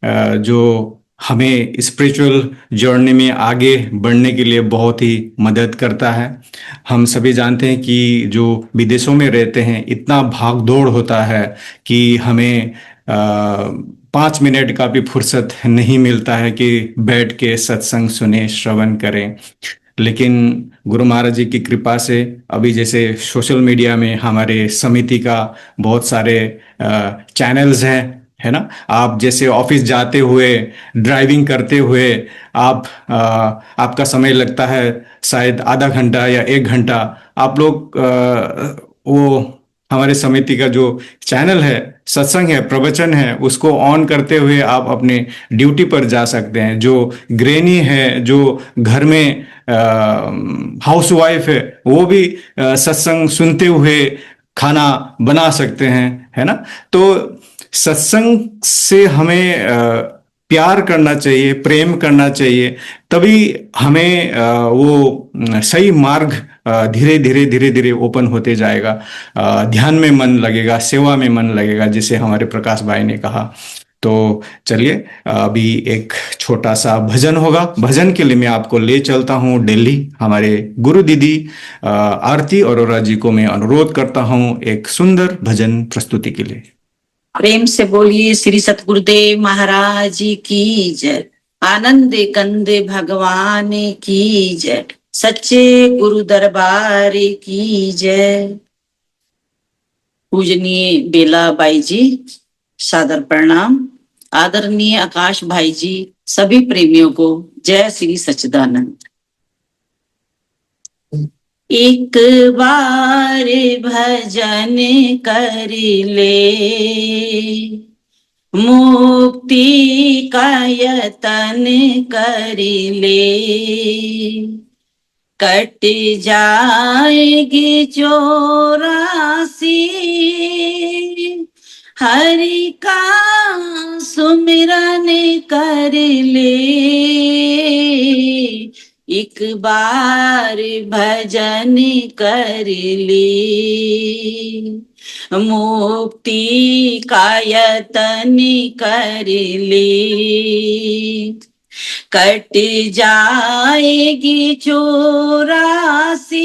जो हमें स्पिरिचुअल जर्नी में आगे बढ़ने के लिए बहुत ही मदद करता है। हम सभी जानते हैं कि जो विदेशों में रहते हैं, इतना भाग दौड़ होता है कि हमें 5 मिनट का भी फुर्सत नहीं मिलता है कि बैठ के सत्संग सुने, श्रवण करें। लेकिन गुरु महाराज जी की कृपा से अभी जैसे सोशल मीडिया में हमारे समिति का बहुत सारे चैनल्स हैं, है ना। आप जैसे ऑफिस जाते हुए, ड्राइविंग करते हुए, आपका समय लगता है शायद आधा घंटा या 1 घंटा, आप लोग वो हमारे समिति का जो चैनल है, सत्संग है, प्रवचन है, उसको ऑन करते हुए आप अपने ड्यूटी पर जा सकते हैं। जो गृहिणी है, जो घर में हाउस वाइफ है, वो भी सत्संग सुनते हुए खाना बना सकते हैं, है ना। तो सत्संग से हमें प्यार करना चाहिए, प्रेम करना चाहिए, तभी हमें वो सही मार्ग धीरे धीरे धीरे धीरे ओपन होते जाएगा। ध्यान में मन लगेगा, सेवा में मन लगेगा, जिसे हमारे प्रकाश भाई ने कहा। तो चलिए, अभी एक छोटा सा भजन होगा। भजन के लिए मैं आपको ले चलता हूँ दिल्ली। हमारे गुरु दीदी आरती अरोरा जी को मैं अनुरोध करता हूँ एक सुंदर भजन प्रस्तुति के लिए। प्रेम से बोलिए श्री सतगुरुदेव महाराज की जय। आनंदे कंदे भगवान की जय। सच्चे गुरु दरबार की जय। पूजनीय बेला बाई जी, सादर प्रणाम। आदरणीय आकाश भाई जी, सभी प्रेमियों को जय श्री सच्चिदानंद। एक बार भजन कर ले, मुक्ति का यतन कर ले, कट जाएगी 84, हरि का सुमिरन कर ले, एक बार भजन कर ले, मुक्ति का यतन कर ले, कट जाएगी 84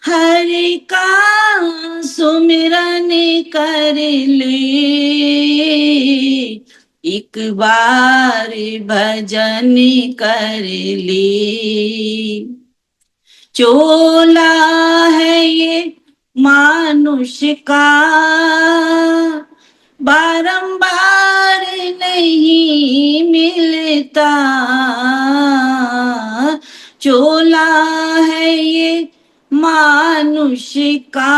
हरि का सुमिरन कर ले, एक बार भजन कर ले। चोला है ये मानुष का, बारंबार नहीं मिलता, चोला है ये मानुष का,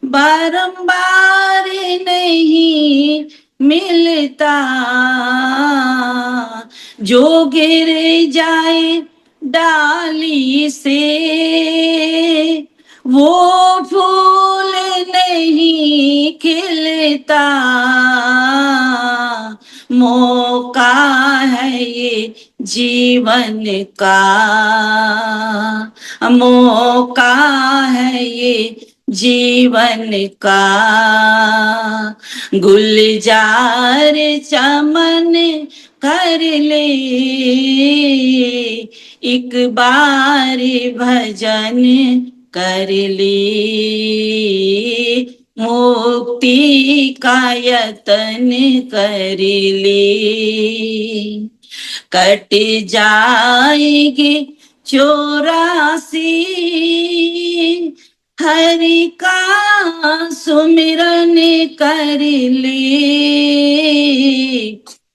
बारंबार नहीं मिलता, जो गिर जाए डाली से वो फूल नहीं खिलता, मौका है ये जीवन का, मौका है ये जीवन का, गुलजार चमन कर ले, एक बार भजन कर ले, मुक्ति का यतन कर ले, कट जाएगी 84 हरि का सुमिरन कर ले,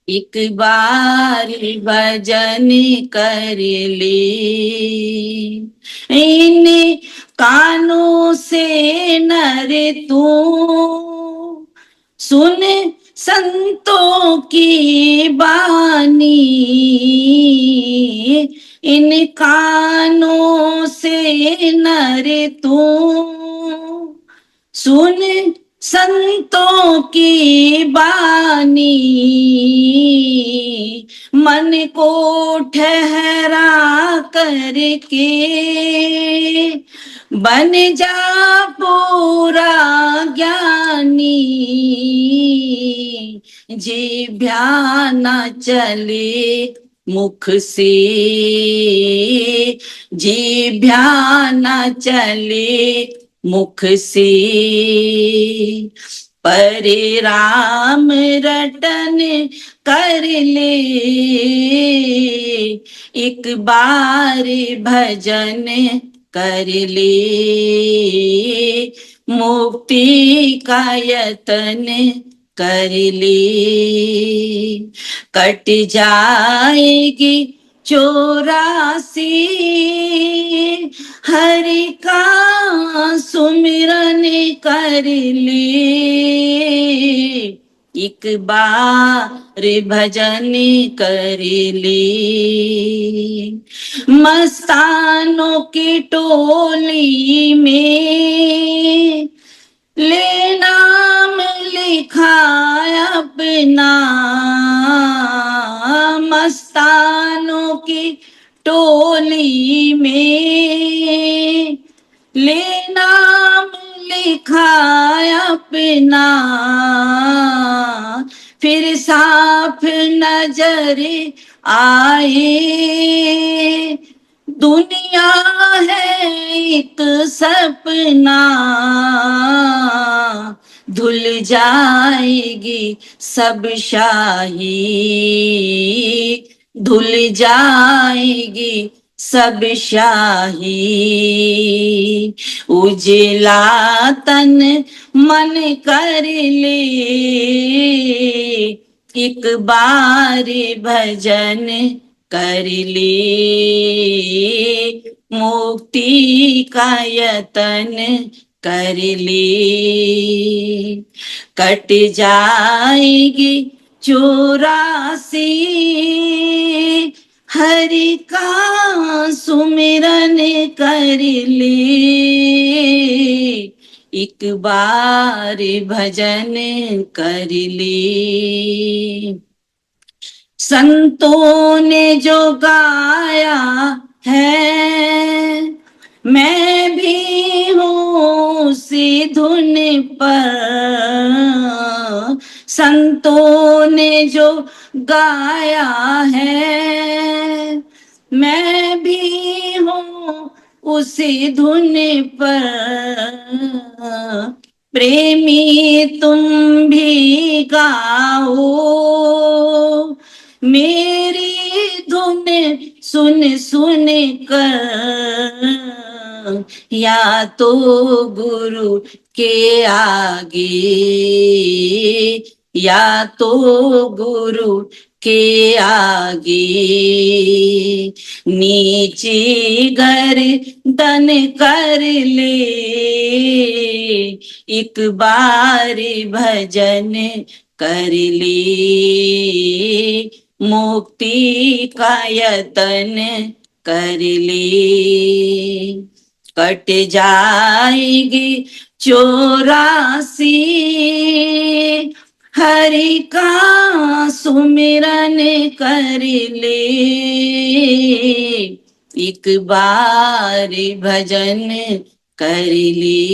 एक बार भजन कर ले। इन कानों से नर तू सुन संतों की बानी, इन कानों से नर तू सुन संतों की बानी, मन को ठहरा करके बन जा पूरा ज्ञानी, जिभ्या न चले मुख से, जिभ्या न चले मुख से, परिराम रटन कर ले, एक बार भजन कर ले, मुक्ति का यतन कर ले, कट जाएगी 84 हरि का सुमिरन कर ले, एक बार भजन कर ले। मस्तानों की टोली में ले नाम लिखा अपना, मस्तानों की टोली में ले नाम लिखा अपना, फिर साफ नजर आए दुनिया है एक सपना, धुल जाएगी सब शाही, धुल जाएगी सब शाही, उजला तन मन कर ले, एक बार भजन कर ले, मुक्ति का यतन कर ले, कट जाएगी 84 हरि का सुमिरन कर ले, एक बार भजन कर ले। संतों ने जो गाया है, मैं भी हूँ उसी धुन पर। संतों ने जो गाया है, मैं भी हूँ उसी धुन पर। प्रेमी तुम भी गाओ, मेरी धुन सुन सुन कर। या तो गुरु के आगे, या तो गुरु के आगे, नीचे गर्दन कर ले, एक बार भजन कर ले। मुक्ति का यतन कर ले, कट जाएगी 84। हरि का सुमिरन कर ले, एक बार भजन कर ले,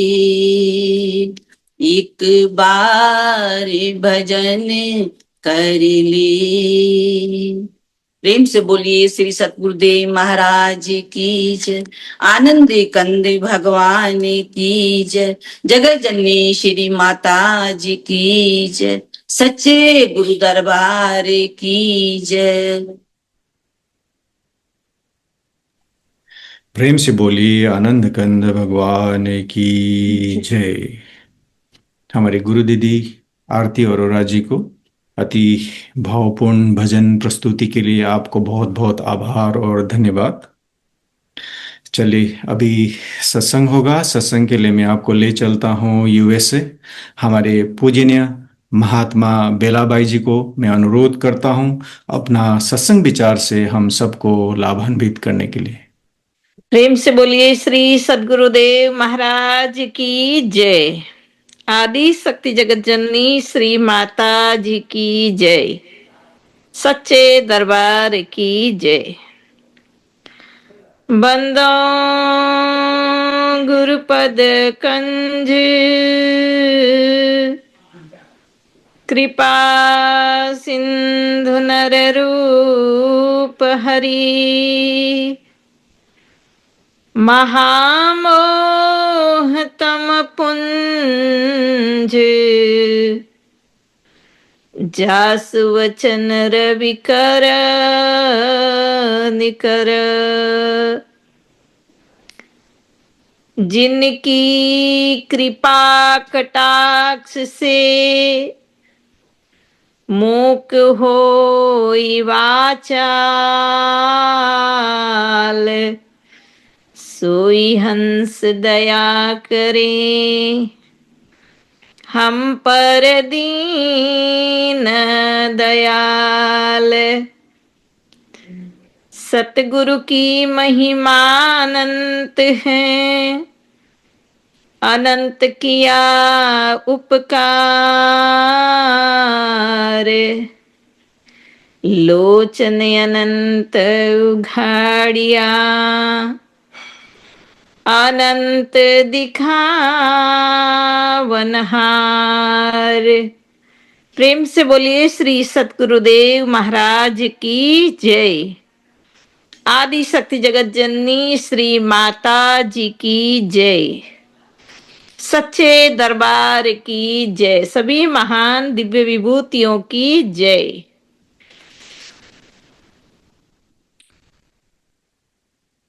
एक बार भजन कर ले। प्रेम से बोलिए श्री सतगुरुदेव महाराज की जय। आनंद कंद भगवान की जय। जगत जननी श्री माता जी की जय। सच्चे गुरु दरबार की जय। प्रेम से बोलिए आनंद कंद भगवान की जय। हमारे गुरु दीदी आरती अरोरा जी को अति भावपूर्ण भजन प्रस्तुति के लिए आपको बहुत बहुत आभार और धन्यवाद। चलिए अभी सत्संग होगा। सत्संग के लिए मैं आपको ले चलता हूँ यूएसए। हमारे पूजनीय महात्मा बेलाबाई जी को मैं अनुरोध करता हूँ अपना सत्संग विचार से हम सबको लाभान्वित करने के लिए। प्रेम से बोलिए श्री सद्गुरुदेव महाराज की जय। आदि शक्ति जगत जननी श्री माता जी की जय। सच्चे दरबार की जय। बंदो गुरुपद कंज, कृपा सिंधु नर रूप हरि। महामोह तम पुंज, जासु वचन रवि कर निकर। जिनकी कृपा कटाक्ष से, मूक होई वाचाल। सोई हंस दया करे, हम पर दीन दयाल। सतगुरु की महिमा अनंत है, अनंत किया उपकार। लोचन अनंत उघाड़िया, अनंत दिखावनहार। प्रेम से बोलिए श्री सतगुरुदेव महाराज की जय। आदि शक्ति जगत जननी श्री माता जी की जय। सच्चे दरबार की जय। सभी महान दिव्य विभूतियों की जय।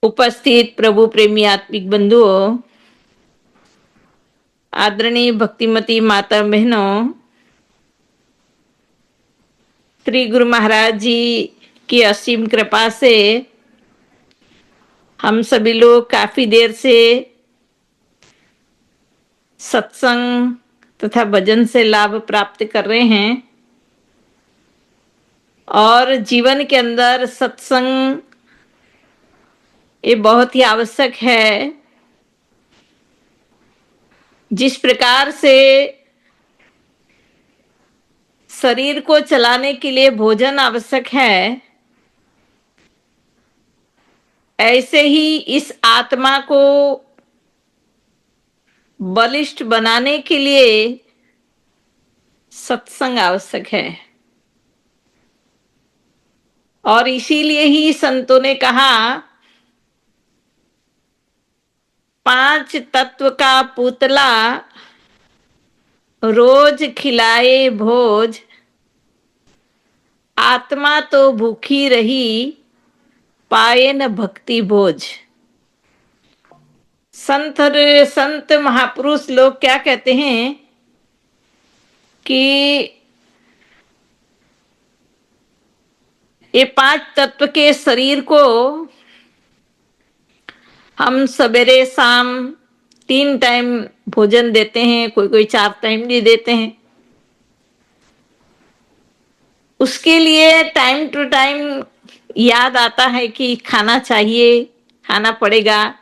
उपस्थित प्रभु प्रेमी आत्मिक बंधुओं, आदरणीय भक्तिमती माता बहनों, श्री गुरु महाराज जी की असीम कृपा से हम सभी लोग काफी देर से सत्संग तथा भजन से लाभ प्राप्त कर रहे हैं और जीवन के अंदर सत्संग ये बहुत ही आवश्यक है। जिस प्रकार से शरीर को चलाने के लिए भोजन आवश्यक है, ऐसे ही इस आत्मा को बलिष्ठ बनाने के लिए सत्संग आवश्यक है। और इसीलिए ही संतों ने कहा, 5 तत्व का पुतला रोज खिलाए भोज, आत्मा तो भूखी रही पाए न भक्ति भोज। संत महापुरुष लोग क्या कहते हैं कि ये 5 तत्व के शरीर को हम सवेरे शाम 3 टाइम भोजन देते हैं, कोई कोई 4 टाइम भी देते हैं। उसके लिए टाइम टू टाइम याद आता है कि खाना चाहिए, खाना पड़ेगा।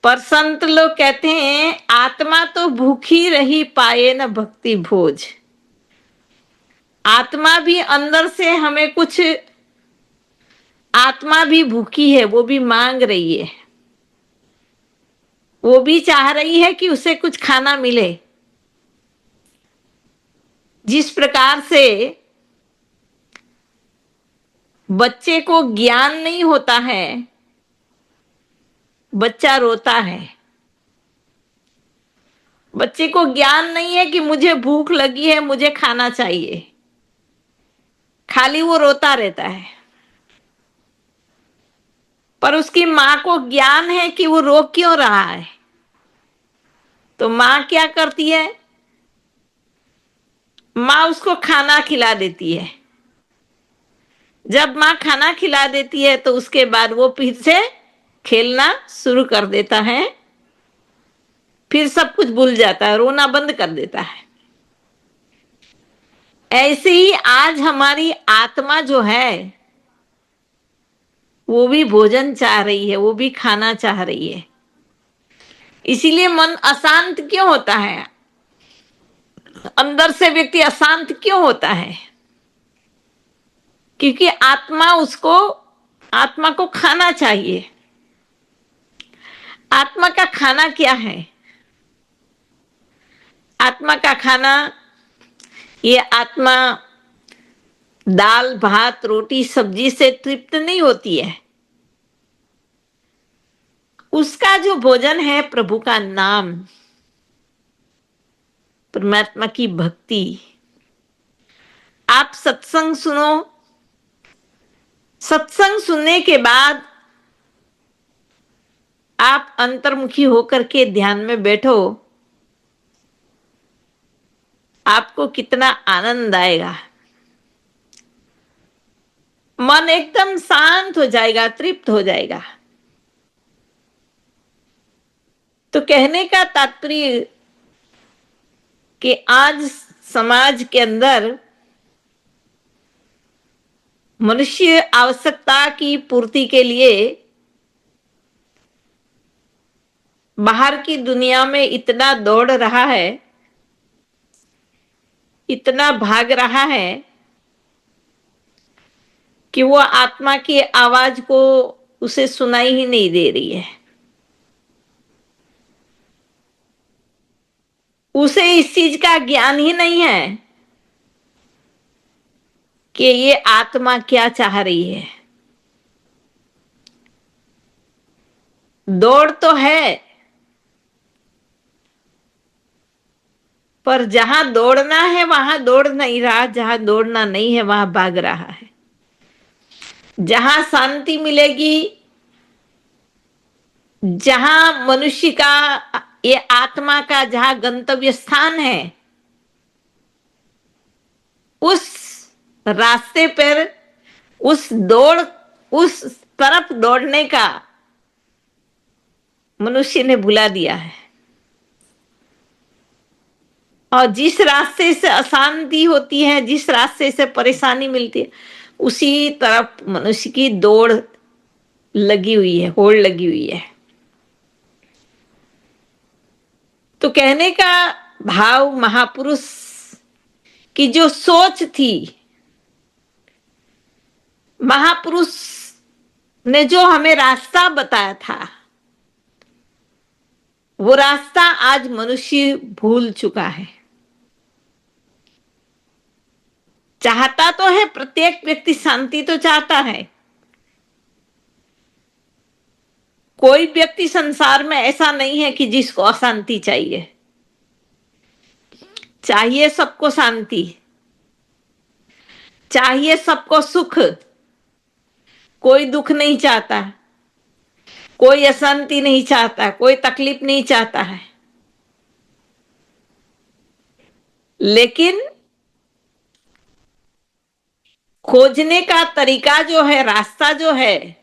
पर संत लोग कहते हैं, आत्मा तो भूखी रही पाए न भक्ति भोज। आत्मा भी अंदर से हमें कुछ, आत्मा भी भूखी है, वो भी मांग रही है, वो भी चाह रही है कि उसे कुछ खाना मिले। जिस प्रकार से बच्चे को ज्ञान नहीं होता है, बच्चा रोता है। बच्चे को ज्ञान नहीं है कि मुझे भूख लगी है, मुझे खाना चाहिए, खाली वो रोता रहता है। पर उसकी माँ को ज्ञान है कि वो रो क्यों रहा है, तो माँ क्या करती है, माँ उसको खाना खिला देती है। जब माँ खाना खिला देती है तो उसके बाद वो फिर से खेलना शुरू कर देता है, फिर सब कुछ भूल जाता है, रोना बंद कर देता है। ऐसे ही आज हमारी आत्मा जो है वो भी भोजन चाह रही है, वो भी खाना चाह रही है। इसीलिए मन अशांत क्यों होता है, अंदर से व्यक्ति अशांत क्यों होता है, क्योंकि आत्मा को खाना चाहिए। आत्मा का खाना क्या है? आत्मा का खाना, ये आत्मा दाल भात रोटी सब्जी से तृप्त नहीं होती है। उसका जो भोजन है प्रभु का नाम, परमात्मा की भक्ति। आप सत्संग सुनो, सत्संग सुनने के बाद आप अंतर्मुखी होकर के ध्यान में बैठो, आपको कितना आनंद आएगा। मन एकदम शांत हो जाएगा, तृप्त हो जाएगा। तो कहने का तात्पर्य कि आज समाज के अंदर मनुष्य आवश्यकता की पूर्ति के लिए बाहर की दुनिया में इतना दौड़ रहा है, इतना भाग रहा है कि वो आत्मा की आवाज को उसे सुनाई ही नहीं दे रही है। उसे इस चीज का ज्ञान ही नहीं है कि ये आत्मा क्या चाह रही है। दौड़ तो है, पर जहां दौड़ना है वहां दौड़ नहीं रहा, जहां दौड़ना नहीं है वहां भाग रहा है। जहां शांति मिलेगी, जहां मनुष्य का, ये आत्मा का जहां गंतव्य स्थान है, उस रास्ते पर उस तरफ दौड़ने का मनुष्य ने भुला दिया है। और जिस रास्ते से अशांति होती है, जिस रास्ते से परेशानी मिलती है, उसी तरफ मनुष्य की दौड़ लगी हुई है, होड़ लगी हुई है। तो कहने का भाव महापुरुष की जो सोच थी, महापुरुष ने जो हमें रास्ता बताया था, वो रास्ता आज मनुष्य भूल चुका है। चाहता तो है, प्रत्येक व्यक्ति शांति तो चाहता है। कोई व्यक्ति संसार में ऐसा नहीं है कि जिसको अशांति चाहिए। चाहिए सबको शांति, चाहिए सबको सुख। कोई दुख नहीं चाहता, कोई अशांति नहीं चाहता, कोई तकलीफ नहीं चाहता है। लेकिन खोजने का तरीका जो है, रास्ता जो है,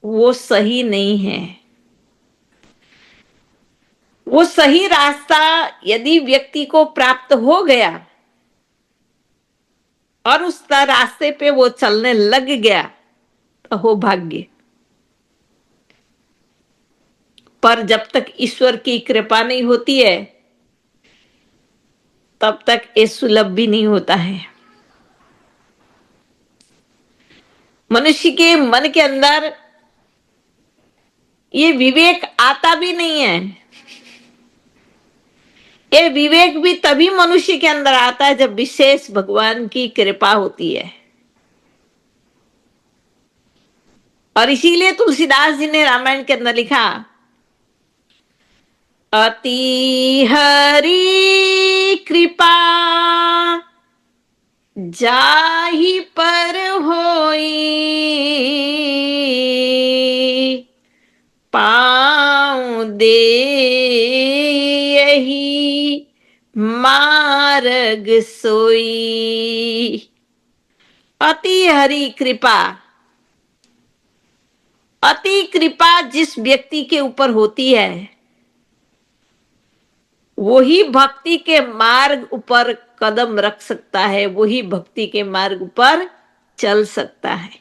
वो सही नहीं है। वो सही रास्ता यदि व्यक्ति को प्राप्त हो गया और उस रास्ते पे वो चलने लग गया तो हो भाग्य। पर जब तक ईश्वर की कृपा नहीं होती है, तब तक ये सुलभ भी नहीं होता है। मनुष्य के मन के अंदर ये विवेक आता भी नहीं है। ये विवेक भी तभी मनुष्य के अंदर आता है जब विशेष भगवान की कृपा होती है। और इसीलिए तुलसीदास जी ने रामायण के अंदर लिखा, अति हरि कृपा जाहि पर होई, पाँव दे यही मार्ग सोई। अति हरि कृपा, अति कृपा जिस व्यक्ति के ऊपर होती है, वही भक्ति के मार्ग ऊपर कदम रख सकता है, वही भक्ति के मार्ग पर चल सकता है।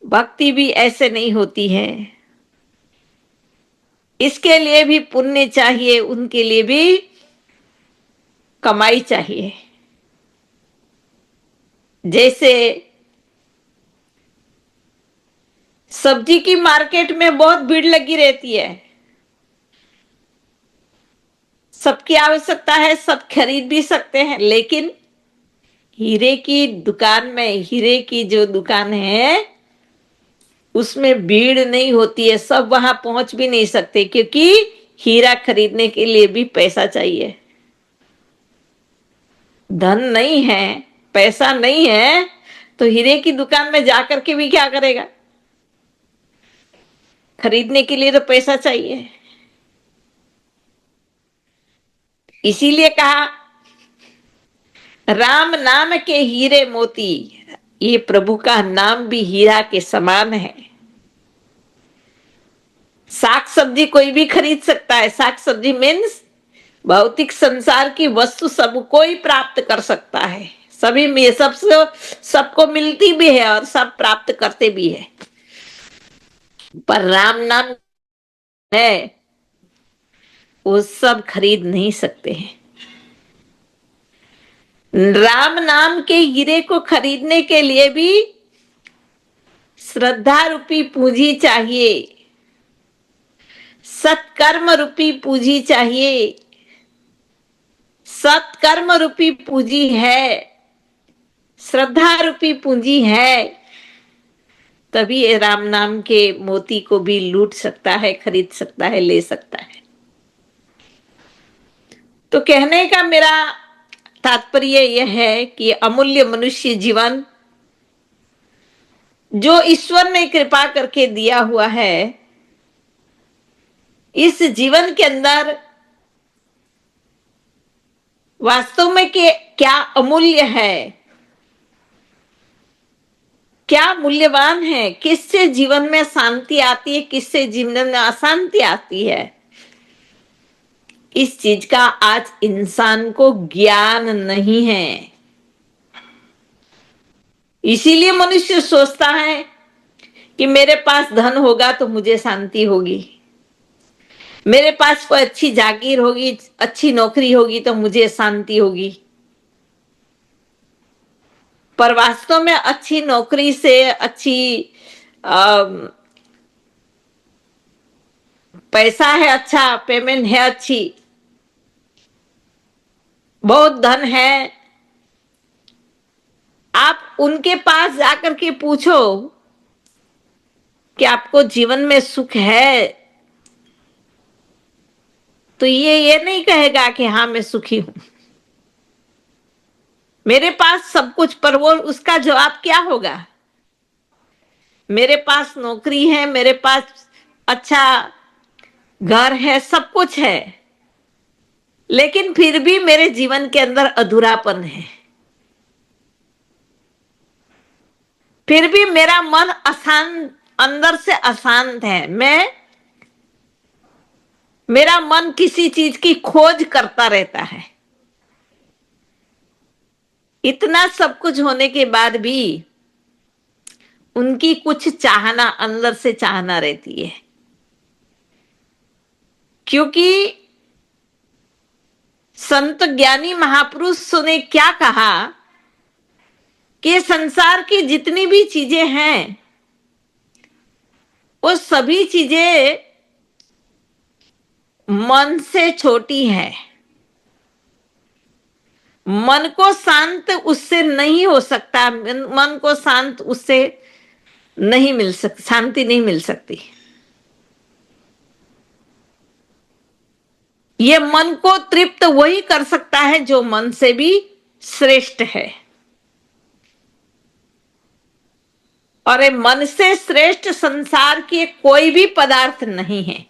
भक्ति भी ऐसे नहीं होती है। इसके लिए भी पुण्य चाहिए, उनके लिए भी कमाई चाहिए। जैसे सब्जी की मार्केट में बहुत भीड़ लगी रहती है, सबकी आवश्यकता है, सब खरीद भी सकते हैं, लेकिन हीरे की दुकान में, हीरे की जो दुकान है उसमें भीड़ नहीं होती है। सब वहां पहुंच भी नहीं सकते, क्योंकि हीरा खरीदने के लिए भी पैसा चाहिए। धन नहीं है, पैसा नहीं है, तो हीरे की दुकान में जाकर के भी क्या करेगा? खरीदने के लिए तो पैसा चाहिए। इसीलिए कहा, राम नाम के हीरे मोती, ये प्रभु का नाम भी हीरा के समान है। साग सब्जी कोई भी खरीद सकता है। साग सब्जी मीन्स भौतिक संसार की वस्तु सब कोई प्राप्त कर सकता है। सभी में सबको मिलती भी है और सब प्राप्त करते भी है। पर राम नाम है, वो सब खरीद नहीं सकते हैं। राम नाम के हीरे को खरीदने के लिए भी श्रद्धा रूपी पूंजी चाहिए, सत्कर्म रूपी पूंजी चाहिए। सत्कर्म रूपी पूंजी है, श्रद्धा रूपी पूंजी है, तभी ये राम नाम के मोती को भी लूट सकता है, खरीद सकता है, ले सकता है। तो कहने का मेरा तात्पर्य यह है कि अमूल्य मनुष्य जीवन जो ईश्वर ने कृपा करके दिया हुआ है, इस जीवन के अंदर वास्तव में क्या अमूल्य है, क्या मूल्यवान है, किससे जीवन में शांति आती है, किससे जीवन में अशांति आती है, इस चीज का आज इंसान को ज्ञान नहीं है। इसीलिए मनुष्य सोचता है कि मेरे पास धन होगा तो मुझे शांति होगी, मेरे पास कोई अच्छी जागीर होगी, अच्छी नौकरी होगी तो मुझे शांति होगी। पर वास्तव में अच्छी नौकरी से, अच्छी पैसा है, अच्छा पेमेंट है, अच्छी बहुत धन है, आप उनके पास जाकर के पूछो कि आपको जीवन में सुख है, तो ये नहीं कहेगा कि हाँ मैं सुखी हूं, मेरे पास सब कुछ। पर वो उसका जवाब क्या होगा? मेरे पास नौकरी है, मेरे पास अच्छा घर है, सब कुछ है, लेकिन फिर भी मेरे जीवन के अंदर अधूरापन है, फिर भी मेरा मन अशांत, अंदर से अशांत है। मेरा मन किसी चीज की खोज करता रहता है। इतना सब कुछ होने के बाद भी उनकी कुछ चाहना, अंदर से चाहना रहती है, क्योंकि संत ज्ञानी महापुरुषों ने क्या कहा कि संसार की जितनी भी चीजें हैं वो सभी चीजें मन से छोटी है। मन को शांत उससे नहीं हो सकता, मन को शांत उससे नहीं मिल सकती, शांति नहीं मिल सकती। ये मन को तृप्त वही कर सकता है जो मन से भी श्रेष्ठ है, और ये मन से श्रेष्ठ संसार की कोई भी पदार्थ नहीं है।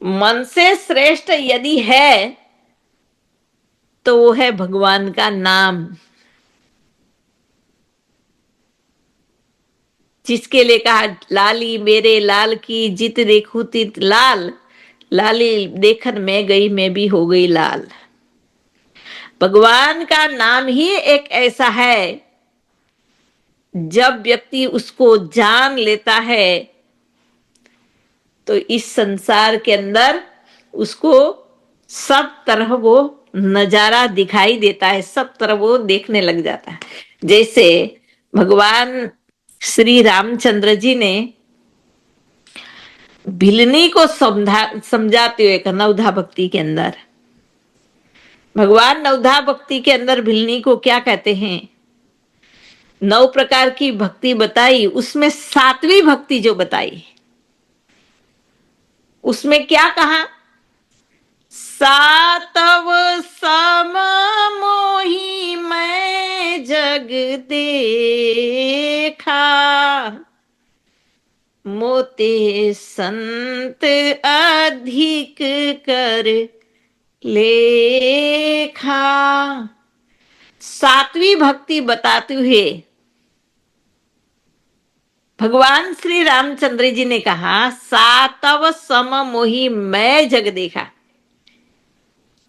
मन से श्रेष्ठ यदि है तो वो है भगवान का नाम, जिसके लिए कहा लाली मेरे लाल की जित देखू तित लाल, लाली देखन मैं गई मैं भी हो गई लाल। भगवान का नाम ही एक ऐसा है, जब व्यक्ति उसको जान लेता है तो इस संसार के अंदर उसको सब तरह वो नजारा दिखाई देता है, सब तरह वो देखने लग जाता है। जैसे भगवान श्री रामचंद्र जी ने भिलनी को समझाते हुए नवधा भक्ति के अंदर, भगवान नवधा भक्ति के अंदर भिलनी को क्या कहते हैं, 9 प्रकार की भक्ति बताई, उसमें 7वीं भक्ति जो बताई उसमें क्या कहा, सातव सम मोहि मैं जग देखा, मोते संत अधिक कर लेखा। 7वीं भक्ति बताते हुए भगवान श्री रामचंद्र जी ने कहा, सातव सम मोहि मैं जग देखा।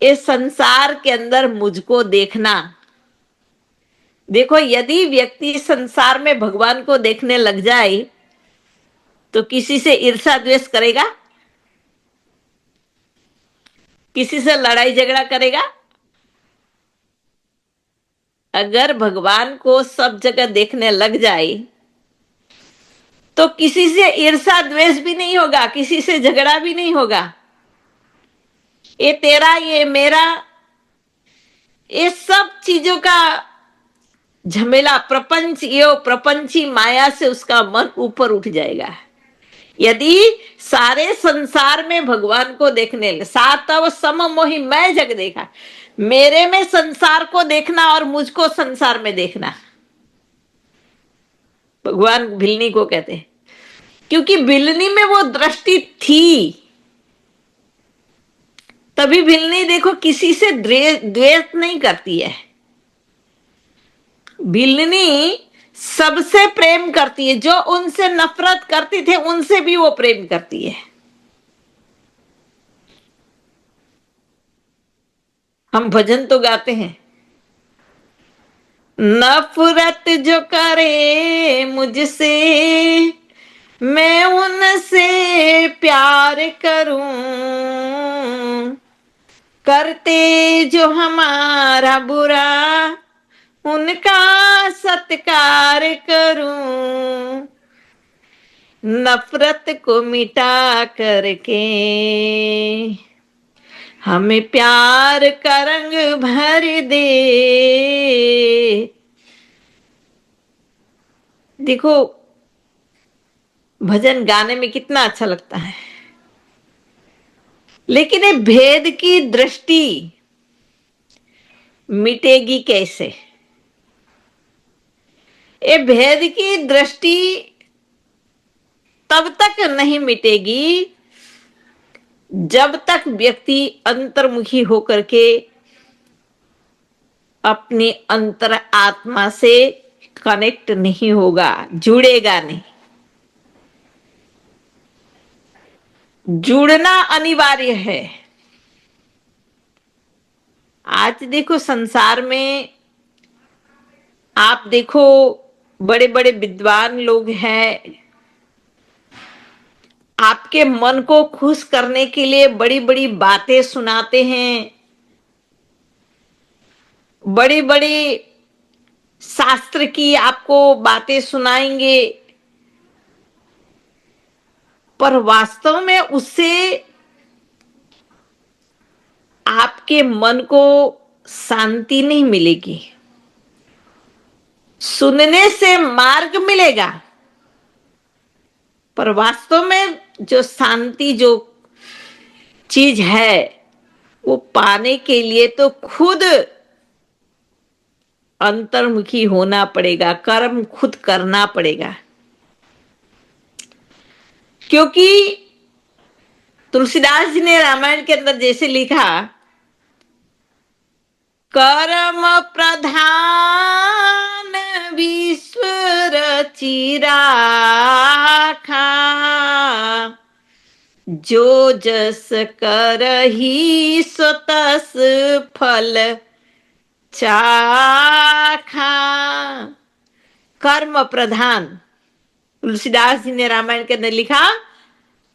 इस संसार के अंदर मुझको देखना। देखो, यदि व्यक्ति संसार में भगवान को देखने लग जाए तो किसी से ईर्ष्या द्वेष करेगा, किसी से लड़ाई झगड़ा करेगा? अगर भगवान को सब जगह देखने लग जाए तो किसी से ईर्ष्या द्वेष भी नहीं होगा, किसी से झगड़ा भी नहीं होगा। ये तेरा, ये मेरा, ये सब चीजों का झमेला, प्रपंच, ये प्रपंची माया से उसका मन ऊपर उठ जाएगा। यदि सारे संसार में भगवान को देखने, सातव सम मोहि मैं जग देखा, मेरे में संसार को देखना और मुझको संसार में देखना, भगवान भिलनी को कहते हैं। क्योंकि भिलनी में वो दृष्टि थी, तभी भिलनी देखो किसी से द्वेष नहीं करती है। भिलनी सबसे प्रेम करती है, जो उनसे नफरत करती थे उनसे भी वो प्रेम करती है। हम भजन तो गाते हैं, नफरत जो करे मुझसे मैं उनसे प्यार करूं, करते जो हमारा बुरा उनका सत्कार करूं, नफरत को मिटा करके हमें प्यार का रंग भर दे। देखो भजन गाने में कितना अच्छा लगता है, लेकिन ये भेद की दृष्टि मिटेगी कैसे? ये भेद की दृष्टि तब तक नहीं मिटेगी जब तक व्यक्ति अंतर्मुखी होकर के अपनी अंतर आत्मा से कनेक्ट नहीं होगा, जुड़ेगा नहीं। जुड़ना अनिवार्य है। आज देखो संसार में आप देखो बड़े बड़े विद्वान लोग हैं, आपके मन को खुश करने के लिए बड़ी बड़ी बातें सुनाते हैं, बड़ी बड़ी शास्त्र की आपको बातें सुनाएंगे, पर वास्तव में उससे आपके मन को शांति नहीं मिलेगी। सुनने से मार्ग मिलेगा, पर वास्तव में जो शांति जो चीज है वो पाने के लिए तो खुद अंतर्मुखी होना पड़ेगा, कर्म खुद करना पड़ेगा। क्योंकि तुलसीदास जी ने रामायण के अंदर जैसे लिखा, कर्म प्रधान विश्व रचि राखा, जो जस करहि सो तस फल चाखा। कर्म प्रधान, तुलसीदास जी ने रामायण के अंदर लिखा,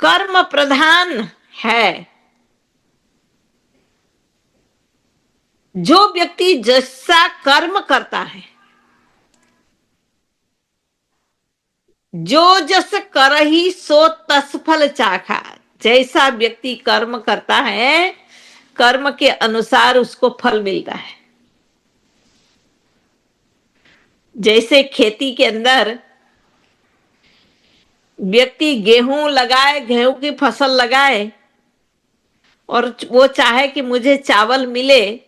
कर्म प्रधान है। जो व्यक्ति जैसा कर्म करता है, जो जस करहि सो तस फल चाखा, जैसा व्यक्ति कर्म करता है कर्म के अनुसार उसको फल मिलता है। जैसे खेती के अंदर व्यक्ति गेहूं लगाए, गेहूं की फसल लगाए और वो चाहे कि मुझे चावल मिले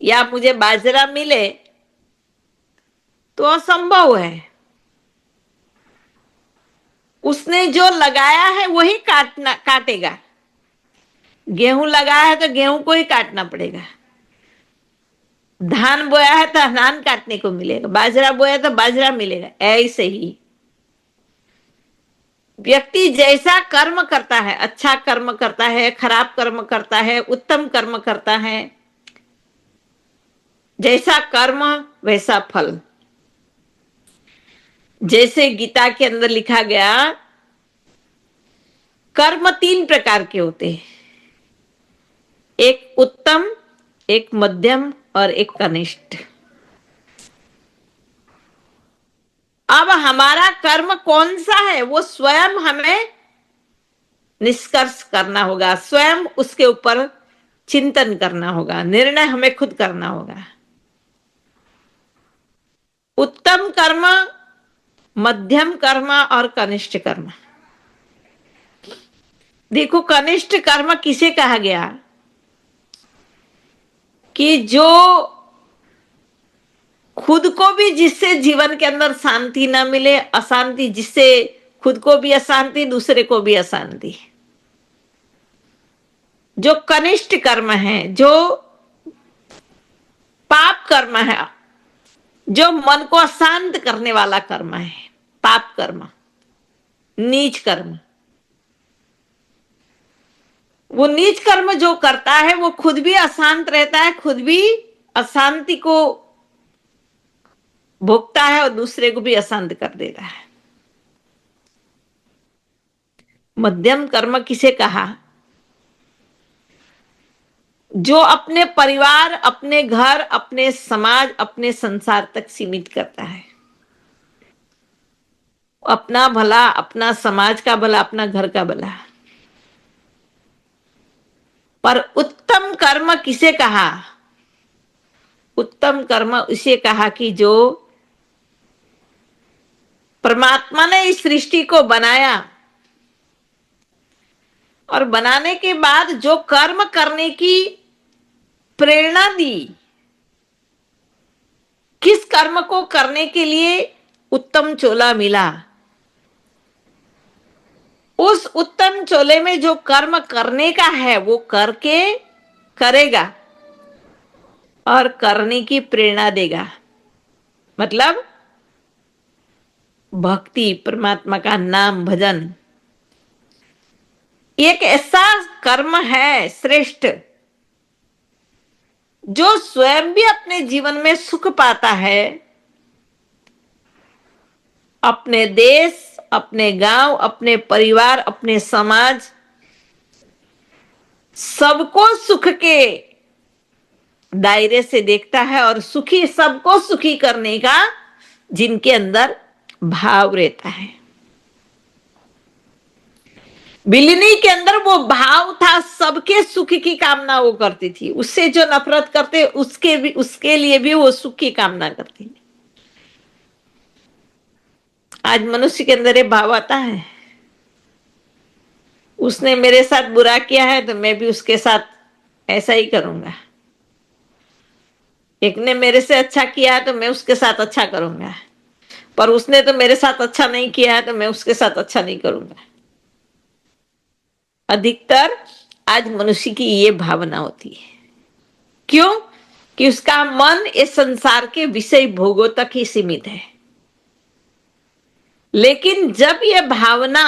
या मुझे बाजरा मिले, तो असंभव है। उसने जो लगाया है वही काटेगा। गेहूं लगाया है तो गेहूं को ही काटना पड़ेगा, धान बोया है तो धान काटने को मिलेगा, बाजरा बोया तो बाजरा मिलेगा। ऐसे ही व्यक्ति जैसा कर्म करता है, अच्छा कर्म करता है, खराब कर्म करता है, उत्तम कर्म करता है, जैसा कर्म वैसा फल। जैसे गीता के अंदर लिखा गया, कर्म 3 प्रकार के होते हैं, एक उत्तम, एक मध्यम और एक कनिष्ठ। अब हमारा कर्म कौन सा है वो स्वयं हमें निष्कर्ष करना होगा, स्वयं उसके ऊपर चिंतन करना होगा, निर्णय हमें खुद करना होगा। उत्तम कर्म, मध्यम कर्म और कनिष्ठ कर्म। देखो कनिष्ठ कर्म किसे कहा गया कि जो खुद को भी, जिससे जीवन के अंदर शांति ना मिले, अशांति, जिससे खुद को भी अशांति, दूसरे को भी अशांति। जो कनिष्ठ कर्म है, जो पाप कर्म है, जो मन को अशांत करने वाला कर्म है, पाप कर्म, नीच कर्म। वो नीच कर्म जो करता है वो खुद भी अशांत रहता है, खुद भी अशांति को भोगता है और दूसरे को भी अशांत कर देता है। मध्यम कर्म किसे कहा? जो अपने परिवार, अपने घर, अपने समाज, अपने संसार तक सीमित करता है। अपना भला, अपना समाज का भला, अपना घर का भला। पर उत्तम कर्म किसे कहा? उत्तम कर्म उसे कहा कि जो परमात्मा ने इस सृष्टि को बनाया और बनाने के बाद जो कर्म करने की प्रेरणा दी, किस कर्म को करने के लिए उत्तम चोला मिला, उस उत्तम चोले में जो कर्म करने का है वो करके करेगा और करने की प्रेरणा देगा। मतलब भक्ति, परमात्मा का नाम, भजन एक ऐसा कर्म है श्रेष्ठ जो स्वयं भी अपने जीवन में सुख पाता है, अपने देश, अपने गांव, अपने परिवार, अपने समाज, सबको सुख के दायरे से देखता है और सुखी, सबको सुखी करने का जिनके अंदर भाव रहता है। बिल्ली के अंदर वो भाव था, सबके सुख की कामना वो करती थी। उससे जो नफरत करते उसके लिए भी वो सुख की कामना करती। आज मनुष्य के अंदर ये भाव आता है, उसने मेरे साथ बुरा किया है तो मैं भी उसके साथ ऐसा ही करूंगा। एक ने मेरे से अच्छा किया है तो मैं उसके साथ अच्छा करूंगा, पर उसने तो मेरे साथ अच्छा नहीं किया है तो मैं उसके साथ अच्छा नहीं करूंगा। अधिकतर आज मनुष्य की ये भावना होती है। क्यों? कि उसका मन इस संसार के विषय भोगों तक ही सीमित है। लेकिन जब ये भावना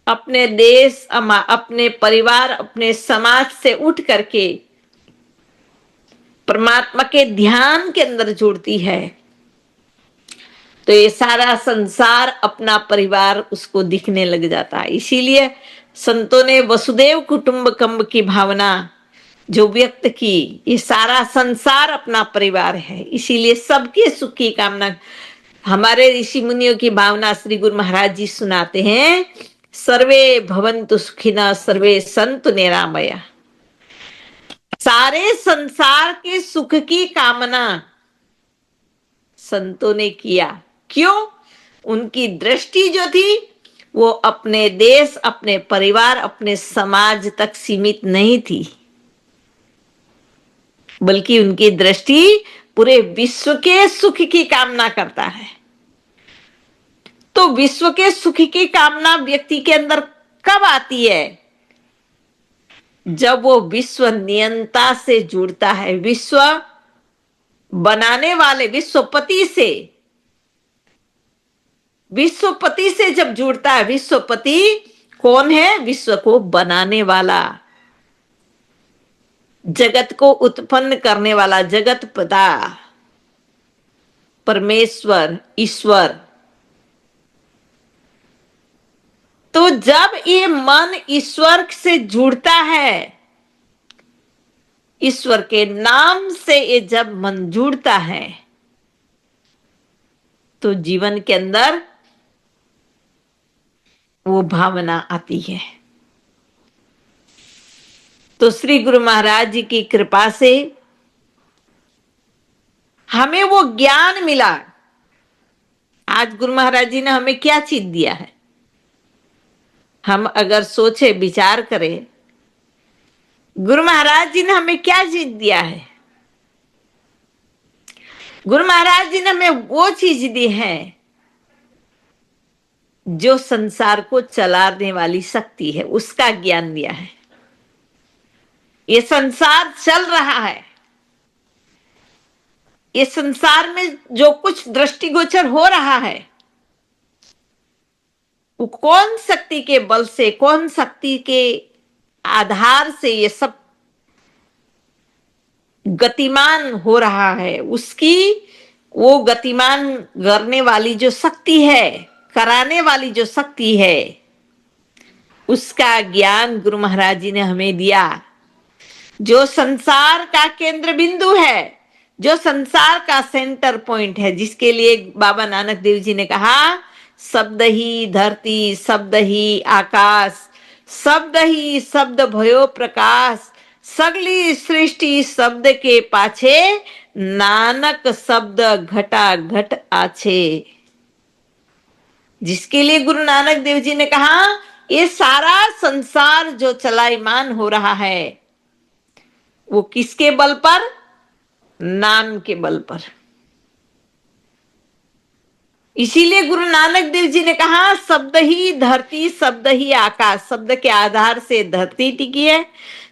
अपने देश, अपने परिवार, अपने समाज से उठ करके परमात्मा के ध्यान के अंदर जुड़ती है तो ये सारा संसार, अपना परिवार उसको दिखने लग जाता है। इसीलिए संतों ने वसुदेव कुटुंबकम की भावना जो व्यक्त की, ये सारा संसार अपना परिवार है, इसीलिए सबके सुख की कामना। हमारे ऋषि मुनियों की भावना श्री गुरु महाराज जी सुनाते हैं, सर्वे भवन्तु सुखिनः सर्वे सन्तु निरामया। सारे संसार के सुख की कामना संतों ने किया। क्यों? उनकी दृष्टि जो थी वो अपने देश, अपने परिवार, अपने समाज तक सीमित नहीं थी, बल्कि उनकी दृष्टि पूरे विश्व के सुख की कामना करता है। तो विश्व के सुख की कामना व्यक्ति के अंदर कब आती है? जब वो विश्व नियंता से जुड़ता है, विश्व बनाने वाले विश्वपति से जब जुड़ता है। विश्वपति कौन है? विश्व को बनाने वाला, जगत को उत्पन्न करने वाला, जगत पिता परमेश्वर, ईश्वर। तो जब ये मन ईश्वर से जुड़ता है, ईश्वर के नाम से ये जब मन जुड़ता है तो जीवन के अंदर वो भावना आती है। तो श्री गुरु महाराज जी की कृपा से हमें वो ज्ञान मिला। आज गुरु महाराज जी ने हमें क्या चीज दिया है? हम अगर सोचे, विचार करें, गुरु महाराज जी ने हमें क्या चीज दिया है? गुरु महाराज जी ने हमें वो चीज दी है जो संसार को चलाने वाली शक्ति है, उसका ज्ञान दिया है। ये संसार चल रहा है, ये संसार में जो कुछ दृष्टिगोचर हो रहा है वो कौन शक्ति के बल से, कौन शक्ति के आधार से ये सब गतिमान हो रहा है, उसकी वो गतिमान करने वाली जो शक्ति है, कराने वाली जो शक्ति है, उसका ज्ञान गुरु महाराज जी ने हमें दिया। जो संसार का केंद्र बिंदु है, जो संसार का सेंटर पॉइंट है, जिसके लिए बाबा नानक देव जी ने कहा शब्द ही धरती, शब्द ही आकाश, शब्द ही शब्द भयो प्रकाश, सगली सृष्टि शब्द के पाछे, नानक शब्द घटा घट आछे। जिसके लिए गुरु नानक देव जी ने कहा ये सारा संसार जो चलायमान हो रहा है वो किसके बल पर? नाम के बल पर। इसीलिए गुरु नानक देव जी ने कहा शब्द ही धरती, शब्द ही आकाश। शब्द के आधार से धरती टिकी है,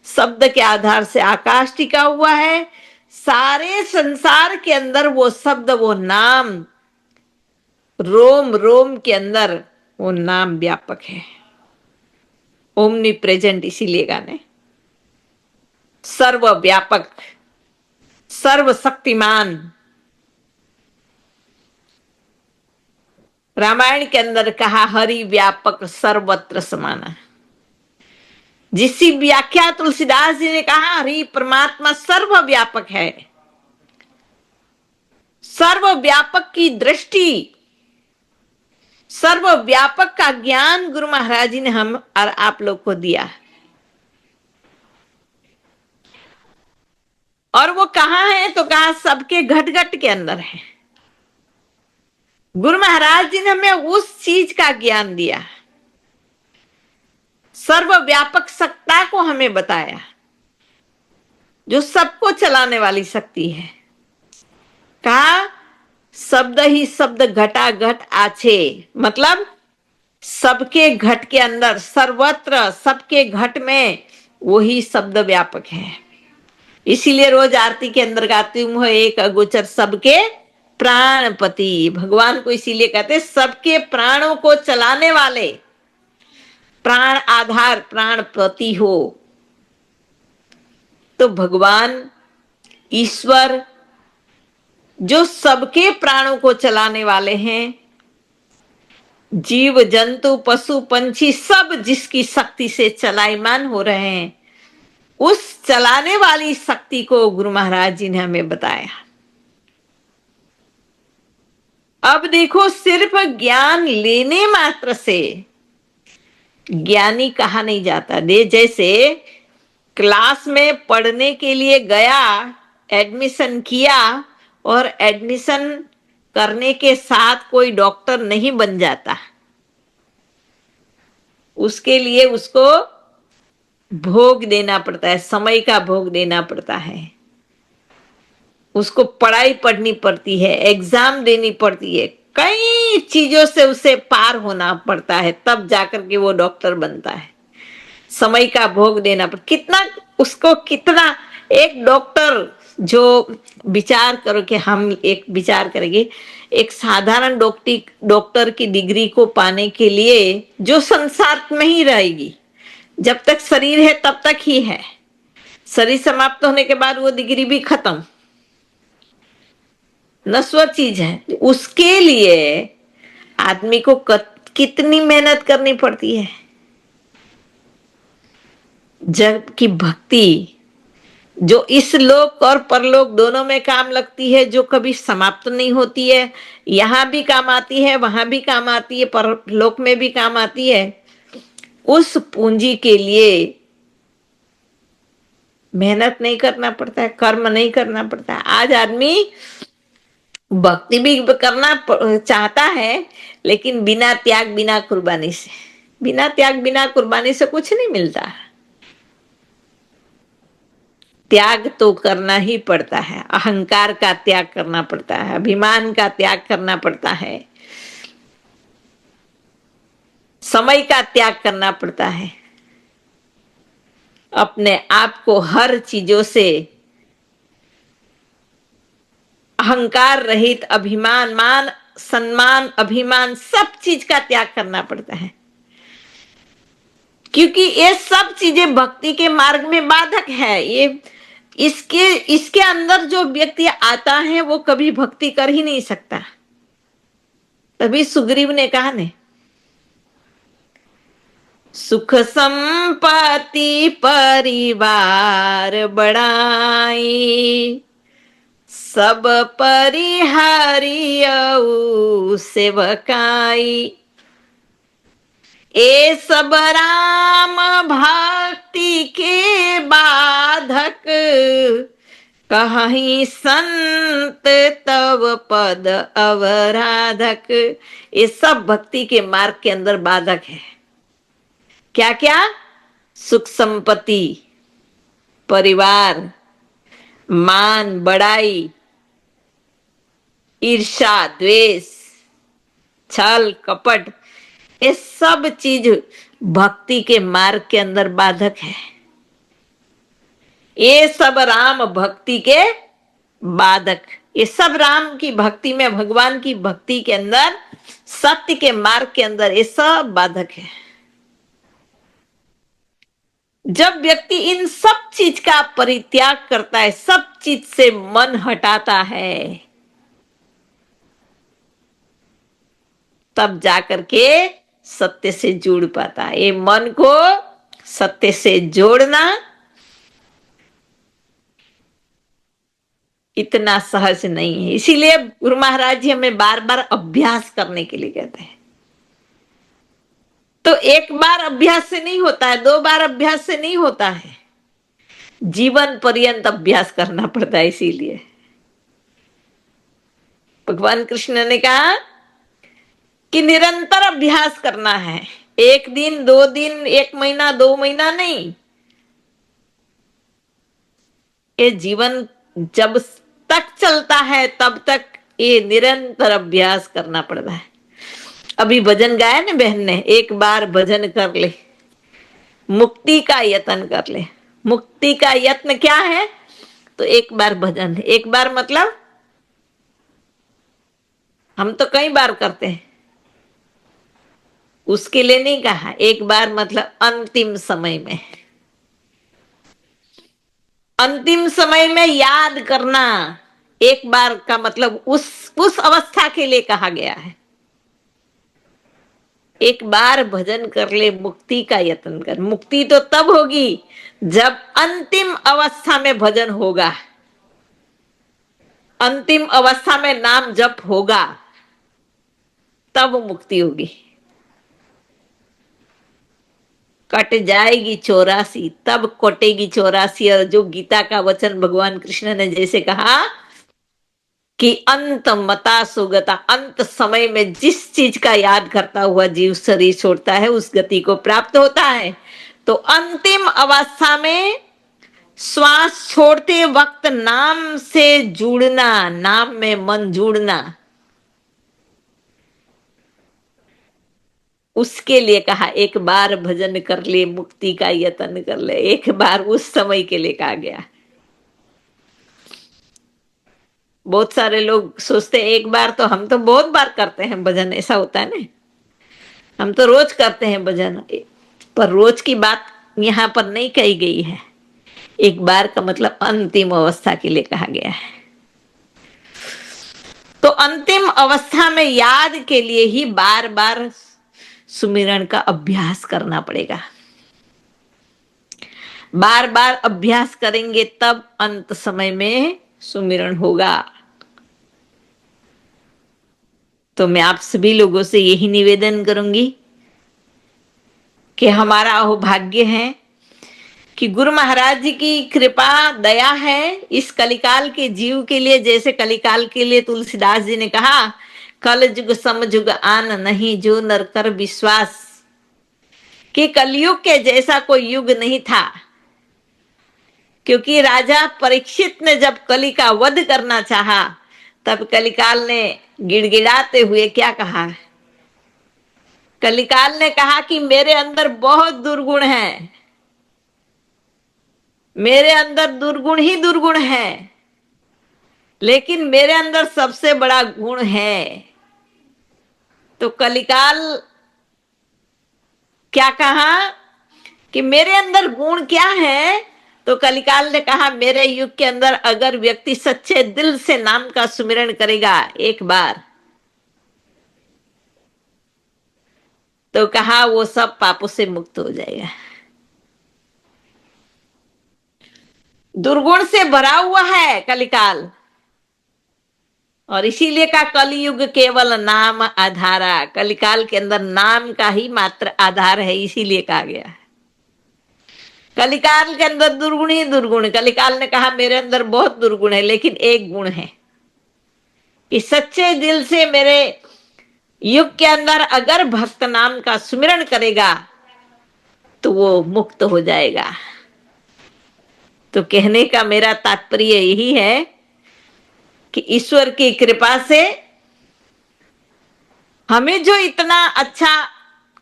शब्द के आधार से आकाश टिका हुआ है। सारे संसार के अंदर वो शब्द, वो नाम, रोम रोम के अंदर वो नाम व्यापक है। ओमनी प्रेजेंट, इसीलिए गाने सर्वव्यापक, सर्वशक्तिमान। रामायण के अंदर कहा हरि व्यापक सर्वत्र समाना। जिसकी व्याख्या तुलसीदास जी ने कहा हरि परमात्मा सर्वव्यापक है। सर्वव्यापक की दृष्टि, सर्वव्यापक का ज्ञान गुरु महाराज जी ने हम और आप लोग को दिया। और वो कहाँ है? तो कहा सबके घट घट के अंदर है। गुरु महाराज जी ने हमें उस चीज का ज्ञान दिया, सर्वव्यापक सत्ता को हमें बताया, जो सबको चलाने वाली शक्ति है। कहा शब्द ही शब्द घटा घट आछे, मतलब सबके घट के अंदर, सर्वत्र सबके घट में वही शब्द व्यापक है। इसीलिए रोज आरती के अंदर गाती हूं एक अगोचर सबके प्राणपति। भगवान को इसीलिए कहते सबके प्राणों को चलाने वाले, प्राण आधार, प्राणपति हो। तो भगवान ईश्वर जो सबके प्राणों को चलाने वाले हैं, जीव जंतु पशु पंछी सब जिसकी शक्ति से चलायमान हो रहे हैं, उस चलाने वाली शक्ति को गुरु महाराज जी ने हमें बताया। अब देखो सिर्फ ज्ञान लेने मात्र से ज्ञानी कहा नहीं जाता। दे जैसे क्लास में पढ़ने के लिए गया, एडमिशन किया और एडमिशन करने के साथ कोई डॉक्टर नहीं बन जाता। उसके लिए उसको भोग देना पड़ता है, समय का भोग देना पड़ता है। उसको पढ़ाई पढ़नी पड़ती है, एग्जाम देनी पड़ती है, कई चीजों से उसे पार होना पड़ता है, तब जाकर के वो डॉक्टर बनता है। समय का भोग देना पड़ता, कितना उसको, कितना एक डॉक्टर जो विचार करो कि हम एक विचार करेंगे, एक साधारण डॉक्टर की डिग्री को पाने के लिए जो संसार में ही रहेगी, जब तक शरीर है तब तक ही है, शरीर समाप्त होने के बाद वो डिग्री भी खत्म, नश्वर चीज है। उसके लिए आदमी को कितनी मेहनत करनी पड़ती है। जबकि भक्ति जो इस लोक और परलोक दोनों में काम लगती है, जो कभी समाप्त नहीं होती है, यहां भी काम आती है, वहां भी काम आती है, परलोक में भी काम आती है, उस पूंजी के लिए मेहनत नहीं करना पड़ता है, कर्म नहीं करना पड़ता है। आज आदमी भक्ति भी करना चाहता है, लेकिन बिना त्याग बिना कुर्बानी से, बिना त्याग बिना कुर्बानी से कुछ नहीं मिलता। त्याग तो करना ही पड़ता है, अहंकार का त्याग करना पड़ता है, अभिमान का त्याग करना पड़ता है, समय का त्याग करना पड़ता है, अपने आप को हर चीजों से अहंकार रहित, अभिमान, मान सम्मान, अभिमान, सब चीज का त्याग करना पड़ता है। क्योंकि ये सब चीजें भक्ति के मार्ग में बाधक है। ये इसके अंदर जो व्यक्ति आता है वो कभी भक्ति कर ही नहीं सकता। तभी सुग्रीव ने कहा ने, सुख संपत्ति परिवार बढ़ाई, सब परिहरियऊ सेवकाई। ए सब राम भक्ति के बाधक, कहीं संत तव पद अवराधक। ये सब भक्ति के मार्ग के अंदर बाधक है। क्या क्या? सुख संपत्ति, परिवार, मान बड़ाई, ईर्षा द्वेष, छल कपट, ये सब चीज भक्ति के मार्ग के अंदर बाधक है। ये सब राम भक्ति के बाधक, ये सब राम की भक्ति में, भगवान की भक्ति के अंदर, सत्य के मार्ग के अंदर ये सब बाधक है। जब व्यक्ति इन सब चीज का परित्याग करता है, सब चीज से मन हटाता है, तब जाकर के सत्य से जुड़ पाता है। ये मन को सत्य से जोड़ना इतना सहज नहीं है। इसीलिए गुरु महाराज जी हमें बार बार अभ्यास करने के लिए कहते हैं। तो एक बार अभ्यास से नहीं होता है, 2 बार अभ्यास से नहीं होता है, जीवन पर्यंत अभ्यास करना पड़ता है। इसीलिए भगवान कृष्ण ने कहा कि निरंतर अभ्यास करना है। 1 दिन 2 दिन 1 महीना 2 महीना नहीं, ये जीवन जब तक चलता है तब तक ये निरंतर अभ्यास करना पड़ता है। अभी भजन गाया ना बहन ने, एक बार भजन कर ले, मुक्ति का यत्न कर ले। मुक्ति का यत्न क्या है? तो एक बार भजन। एक बार मतलब हम तो कई बार करते हैं, उसके लिए नहीं कहा। एक बार मतलब अंतिम समय में, अंतिम समय में याद करना। एक बार का मतलब उस अवस्था के लिए कहा गया है। एक बार भजन कर ले, मुक्ति का यत्न कर। मुक्ति तो तब होगी जब अंतिम अवस्था में भजन होगा, अंतिम अवस्था में नाम जप होगा, तब मुक्ति होगी। कट जाएगी 84 तब कटेगी 84। और जो गीता का वचन भगवान कृष्ण ने जैसे कहा कि अंत मता सुगता, अंत समय में जिस चीज का याद करता हुआ जीव शरीर छोड़ता है उस गति को प्राप्त होता है। तो अंतिम अवस्था में श्वास छोड़ते वक्त नाम से जुड़ना, नाम में मन जुड़ना, उसके लिए कहा एक बार भजन कर ले, मुक्ति का यत्न कर ले। एक बार उस समय के लिए कहा गया। बहुत सारे लोग सोचते हैं एक बार, तो हम तो बहुत बार करते हैं भजन, ऐसा होता है ना। हम तो रोज करते हैं भजन, पर रोज की बात यहाँ पर नहीं कही गई है। एक बार का मतलब अंतिम अवस्था के लिए कहा गया है। तो अंतिम अवस्था में याद के लिए ही बार बार सुमिरन का अभ्यास करना पड़ेगा। बार बार अभ्यास करेंगे तब अंत समय में सुमिरन होगा। तो मैं आप सभी लोगों से यही निवेदन करूंगी कि हमारा अहोभाग्य है कि गुरु महाराज जी की कृपा दया है इस कलिकाल के जीव के लिए। जैसे कलिकाल के लिए तुलसीदास जी ने कहा, कल जुग समजुग आन नहीं जो नर कर विश्वास, कि कलयुग के जैसा कोई युग नहीं था। क्योंकि राजा परीक्षित ने जब कली का वध करना चाहा, तब कलिकाल ने गिड़गिड़ाते हुए क्या कहा? कलिकाल ने कहा कि मेरे अंदर बहुत दुर्गुण है, मेरे अंदर दुर्गुण ही दुर्गुण है, लेकिन मेरे अंदर सबसे बड़ा गुण है। तो कलिकाल क्या कहा कि मेरे अंदर गुण क्या है? तो कलिकाल ने कहा मेरे युग के अंदर अगर व्यक्ति सच्चे दिल से नाम का सुमिरन करेगा एक बार, तो कहा वो सब पापों से मुक्त हो जाएगा। दुर्गुण से भरा हुआ है कलिकाल, और इसीलिए का कलयुग केवल नाम आधारा। कलिकाल के अंदर नाम का ही मात्र आधार है, इसीलिए कहा गया है। कलिकाल के अंदर दुर्गुण ही दुर्गुण। कलिकाल ने कहा मेरे अंदर बहुत दुर्गुण है, लेकिन एक गुण है कि सच्चे दिल से मेरे युग के अंदर अगर भक्त नाम का सुमिरन करेगा तो वो मुक्त हो जाएगा। तो कहने का मेरा तात्पर्य यही है कि ईश्वर की कृपा से हमें जो इतना अच्छा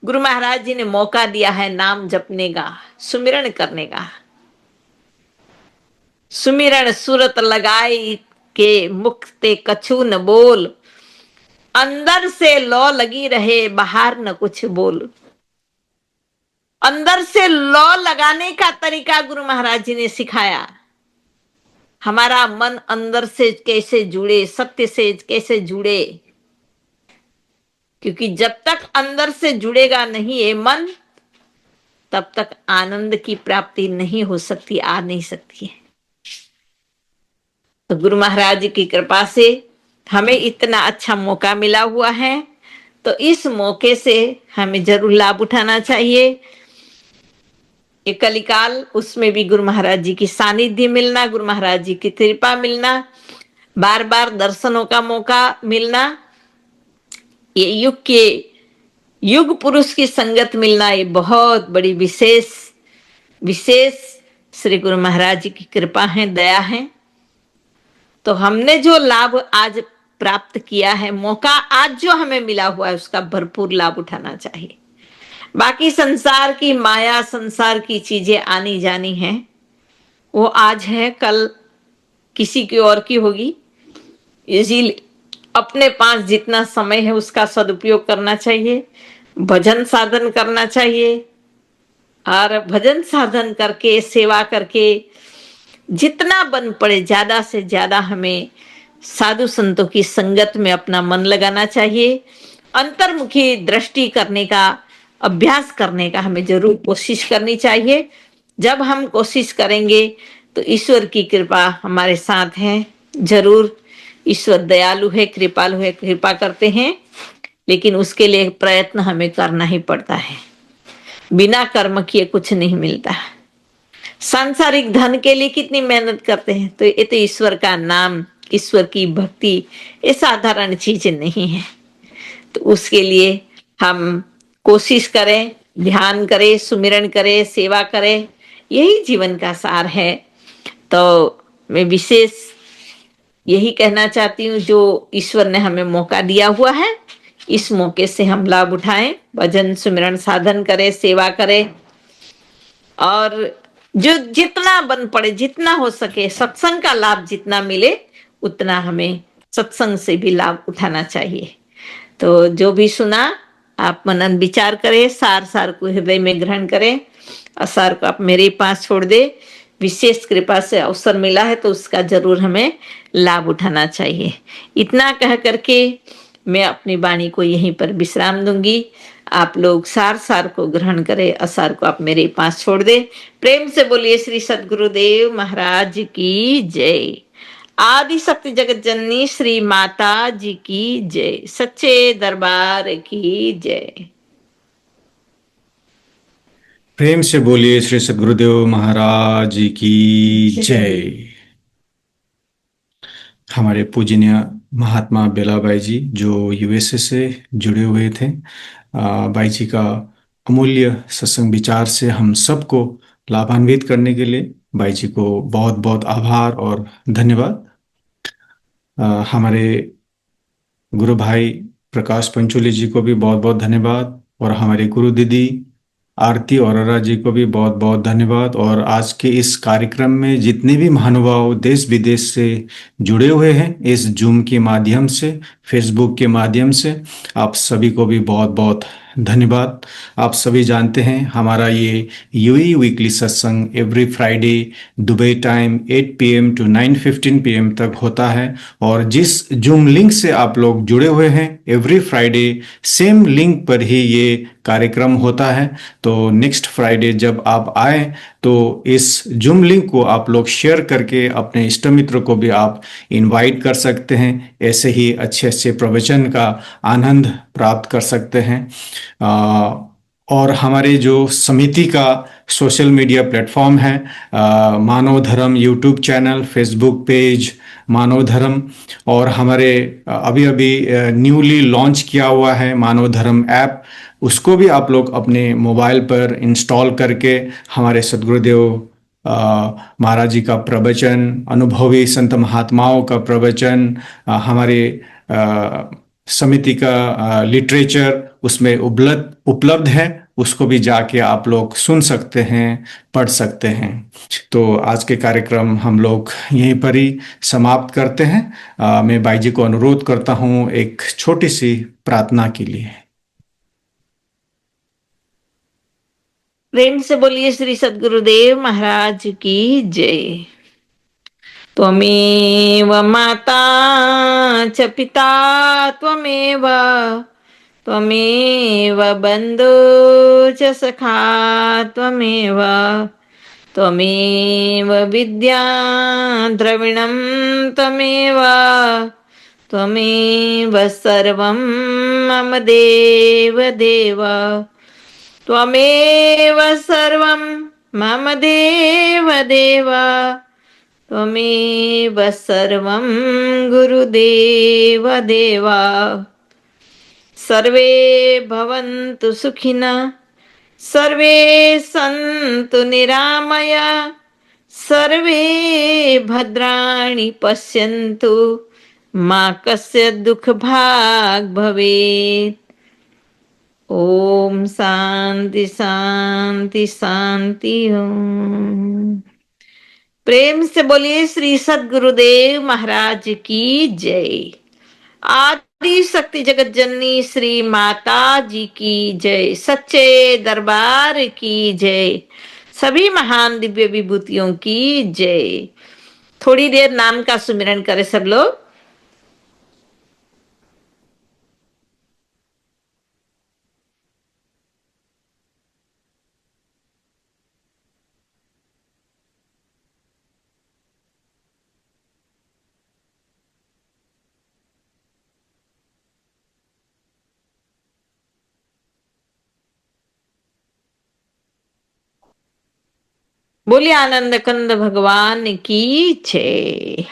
गुरु महाराज जी ने मौका दिया है नाम जपने का, सुमिरन करने का। सुमिरन सुरत लगाई के मुख ते कछु न बोल, अंदर से लौ लगी रहे बाहर न कुछ बोल। अंदर से लौ लगाने का तरीका गुरु महाराज जी ने सिखाया। हमारा मन अंदर से कैसे जुड़े, सत्य से कैसे जुड़े, क्योंकि जब तक अंदर से जुड़ेगा नहीं ये मन, तब तक आनंद की प्राप्ति नहीं हो सकती, आ नहीं सकती है। तो गुरु महाराज जी की कृपा से हमें इतना अच्छा मौका मिला हुआ है, तो इस मौके से हमें जरूर लाभ उठाना चाहिए। ये कलिकाल, उसमें भी गुरु महाराज जी की सानिध्य मिलना, गुरु महाराज जी की कृपा मिलना, बार बार दर्शनों का मौका मिलना, ये युग के युग पुरुष की संगत मिलना, ये बहुत बड़ी विशेष श्री गुरु महाराज जी की कृपा है, दया है। तो हमने जो लाभ आज प्राप्त किया है, मौका आज जो हमें मिला हुआ है, उसका भरपूर लाभ उठाना चाहिए। बाकी संसार की माया, संसार की चीजें आनी जानी हैं, वो आज है, कल किसी की और की होगी। इसीलिए अपने पास जितना समय है उसका सदुपयोग करना चाहिए, भजन साधन करना चाहिए, और भजन साधन करके, सेवा करके जितना बन पड़े ज्यादा से ज्यादा हमें साधु संतों की संगत में अपना मन लगाना चाहिए। अंतर्मुखी दृष्टि करने का, अभ्यास करने का हमें जरूर कोशिश करनी चाहिए। जब हम कोशिश करेंगे तो ईश्वर की कृपा हमारे साथ है। जरूर ईश्वर दयालु है, कृपालु है, कृपा करते हैं, लेकिन उसके लिए प्रयत्न हमें करना ही पड़ता है। बिना कर्म किए कुछ नहीं मिलता। सांसारिक धन के लिए कितनी मेहनत करते हैं, तो ये तो ईश्वर का नाम, ईश्वर की भक्ति, ये साधारण चीज नहीं है। तो उसके लिए हम कोशिश करें, ध्यान करें, सुमिरन करें, सेवा करें, यही जीवन का सार है। तो मैं विशेष यही कहना चाहती हूँ, जो ईश्वर ने हमें मौका दिया हुआ है, इस मौके से हम लाभ उठाएं, भजन सुमिरन साधन करें, सेवा करें, और जो जितना बन पड़े, जितना हो सके, सत्संग का लाभ जितना मिले उतना हमें सत्संग से भी लाभ उठाना चाहिए। तो जो भी सुना आप मनन विचार करें, सार को हृदय में ग्रहण करें, असार को आप मेरे पास छोड़ दे। विशेष कृपा से अवसर मिला है तो उसका जरूर हमें लाभ उठाना चाहिए। इतना कह करके मैं अपनी वाणी को यहीं पर विश्राम दूंगी। आप लोग सार को ग्रहण करें, असार को आप मेरे पास छोड़ दे। प्रेम से बोलिए श्री सद्गुरुदेव महाराज की जय। आदि शक्ति जगत जननी श्री माता जी की जय। सच्चे दरबार की जय। प्रेम से बोलिए श्री सद्गुरुदेव महाराज जी की जय। हमारे पूजनीय महात्मा बेलाबाई जी जो यूएसए से जुड़े हुए थे, बाई जी का अमूल्य सत्संग विचार से हम सबको लाभान्वित करने के लिए बाई जी को बहुत बहुत आभार और धन्यवाद। हमारे गुरु भाई प्रकाश पंचोली जी को भी बहुत बहुत धन्यवाद, और हमारे गुरु दीदी आरती अरोरा जी को भी बहुत बहुत धन्यवाद। और आज के इस कार्यक्रम में जितने भी महानुभाव देश विदेश से जुड़े हुए हैं, इस जूम के माध्यम से, फेसबुक के माध्यम से, आप सभी को भी बहुत बहुत धन्यवाद। आप सभी जानते हैं हमारा ये UAE weekly satsang every Friday Dubai time 8 PM to 9:15 PM तक होता है। और जिस जूम लिंक से आप लोग जुड़े हुए हैं, एवरी फ्राइडे सेम लिंक पर ही ये कार्यक्रम होता है। तो नेक्स्ट फ्राइडे जब आप आए तो इस जूम लिंक को आप लोग शेयर करके अपने इष्ट मित्र को भी आप इनवाइट कर सकते हैं। ऐसे ही अच्छे अच्छे प्रवचन का आनंद प्राप्त कर सकते हैं। और हमारे जो समिति का सोशल मीडिया प्लेटफॉर्म है, मानव धर्म यूट्यूब चैनल, फेसबुक पेज मानव धर्म, और हमारे अभी अभी न्यूली लॉन्च किया हुआ है मानव धर्म ऐप, उसको भी आप लोग अपने मोबाइल पर इंस्टॉल करके हमारे सद्गुरुदेव महाराज जी का प्रवचन, अनुभवी संत महात्माओं का प्रवचन, हमारे समिति का लिटरेचर उसमें उपलब्ध है, उसको भी जाके आप लोग सुन सकते हैं, पढ़ सकते हैं। तो आज के कार्यक्रम हम लोग यहीं पर ही समाप्त करते हैं। मैं भाई जी को अनुरोध करता हूँ एक छोटी सी प्रार्थना के लिए। प्रेम से बोलिए श्री सद्गुरुदेव महाराज की जय। त्वमेव माता च पिता त्वमेव, त्वमेव बन्धु च सखा त्वमेव, त्वमेव विद्या द्रविणं त्वमेव, त्वमेव सर्वं मम देव देव, त्वमेव सर्वं मम देव देव, त्वमेव सर्वं गुरुदेव देव। सर्वे भवन्तु सुखिनः, सर्वे सन्तु निरामया, सर्वे भद्राणि पश्यन्तु, मा कस्य दुःखभाग् भवेत्। ओम शांति शांति शांति ओम। प्रेम से बोलिए श्री सद्गुरुदेव महाराज की जय। आदि शक्ति जगत जननी श्री माता जी की जय। सच्चे दरबार की जय। सभी महान दिव्य विभूतियों की जय। थोड़ी देर नाम का सुमिरन करें सब लोग। बोलिए आनंद कंद भगवान की जय।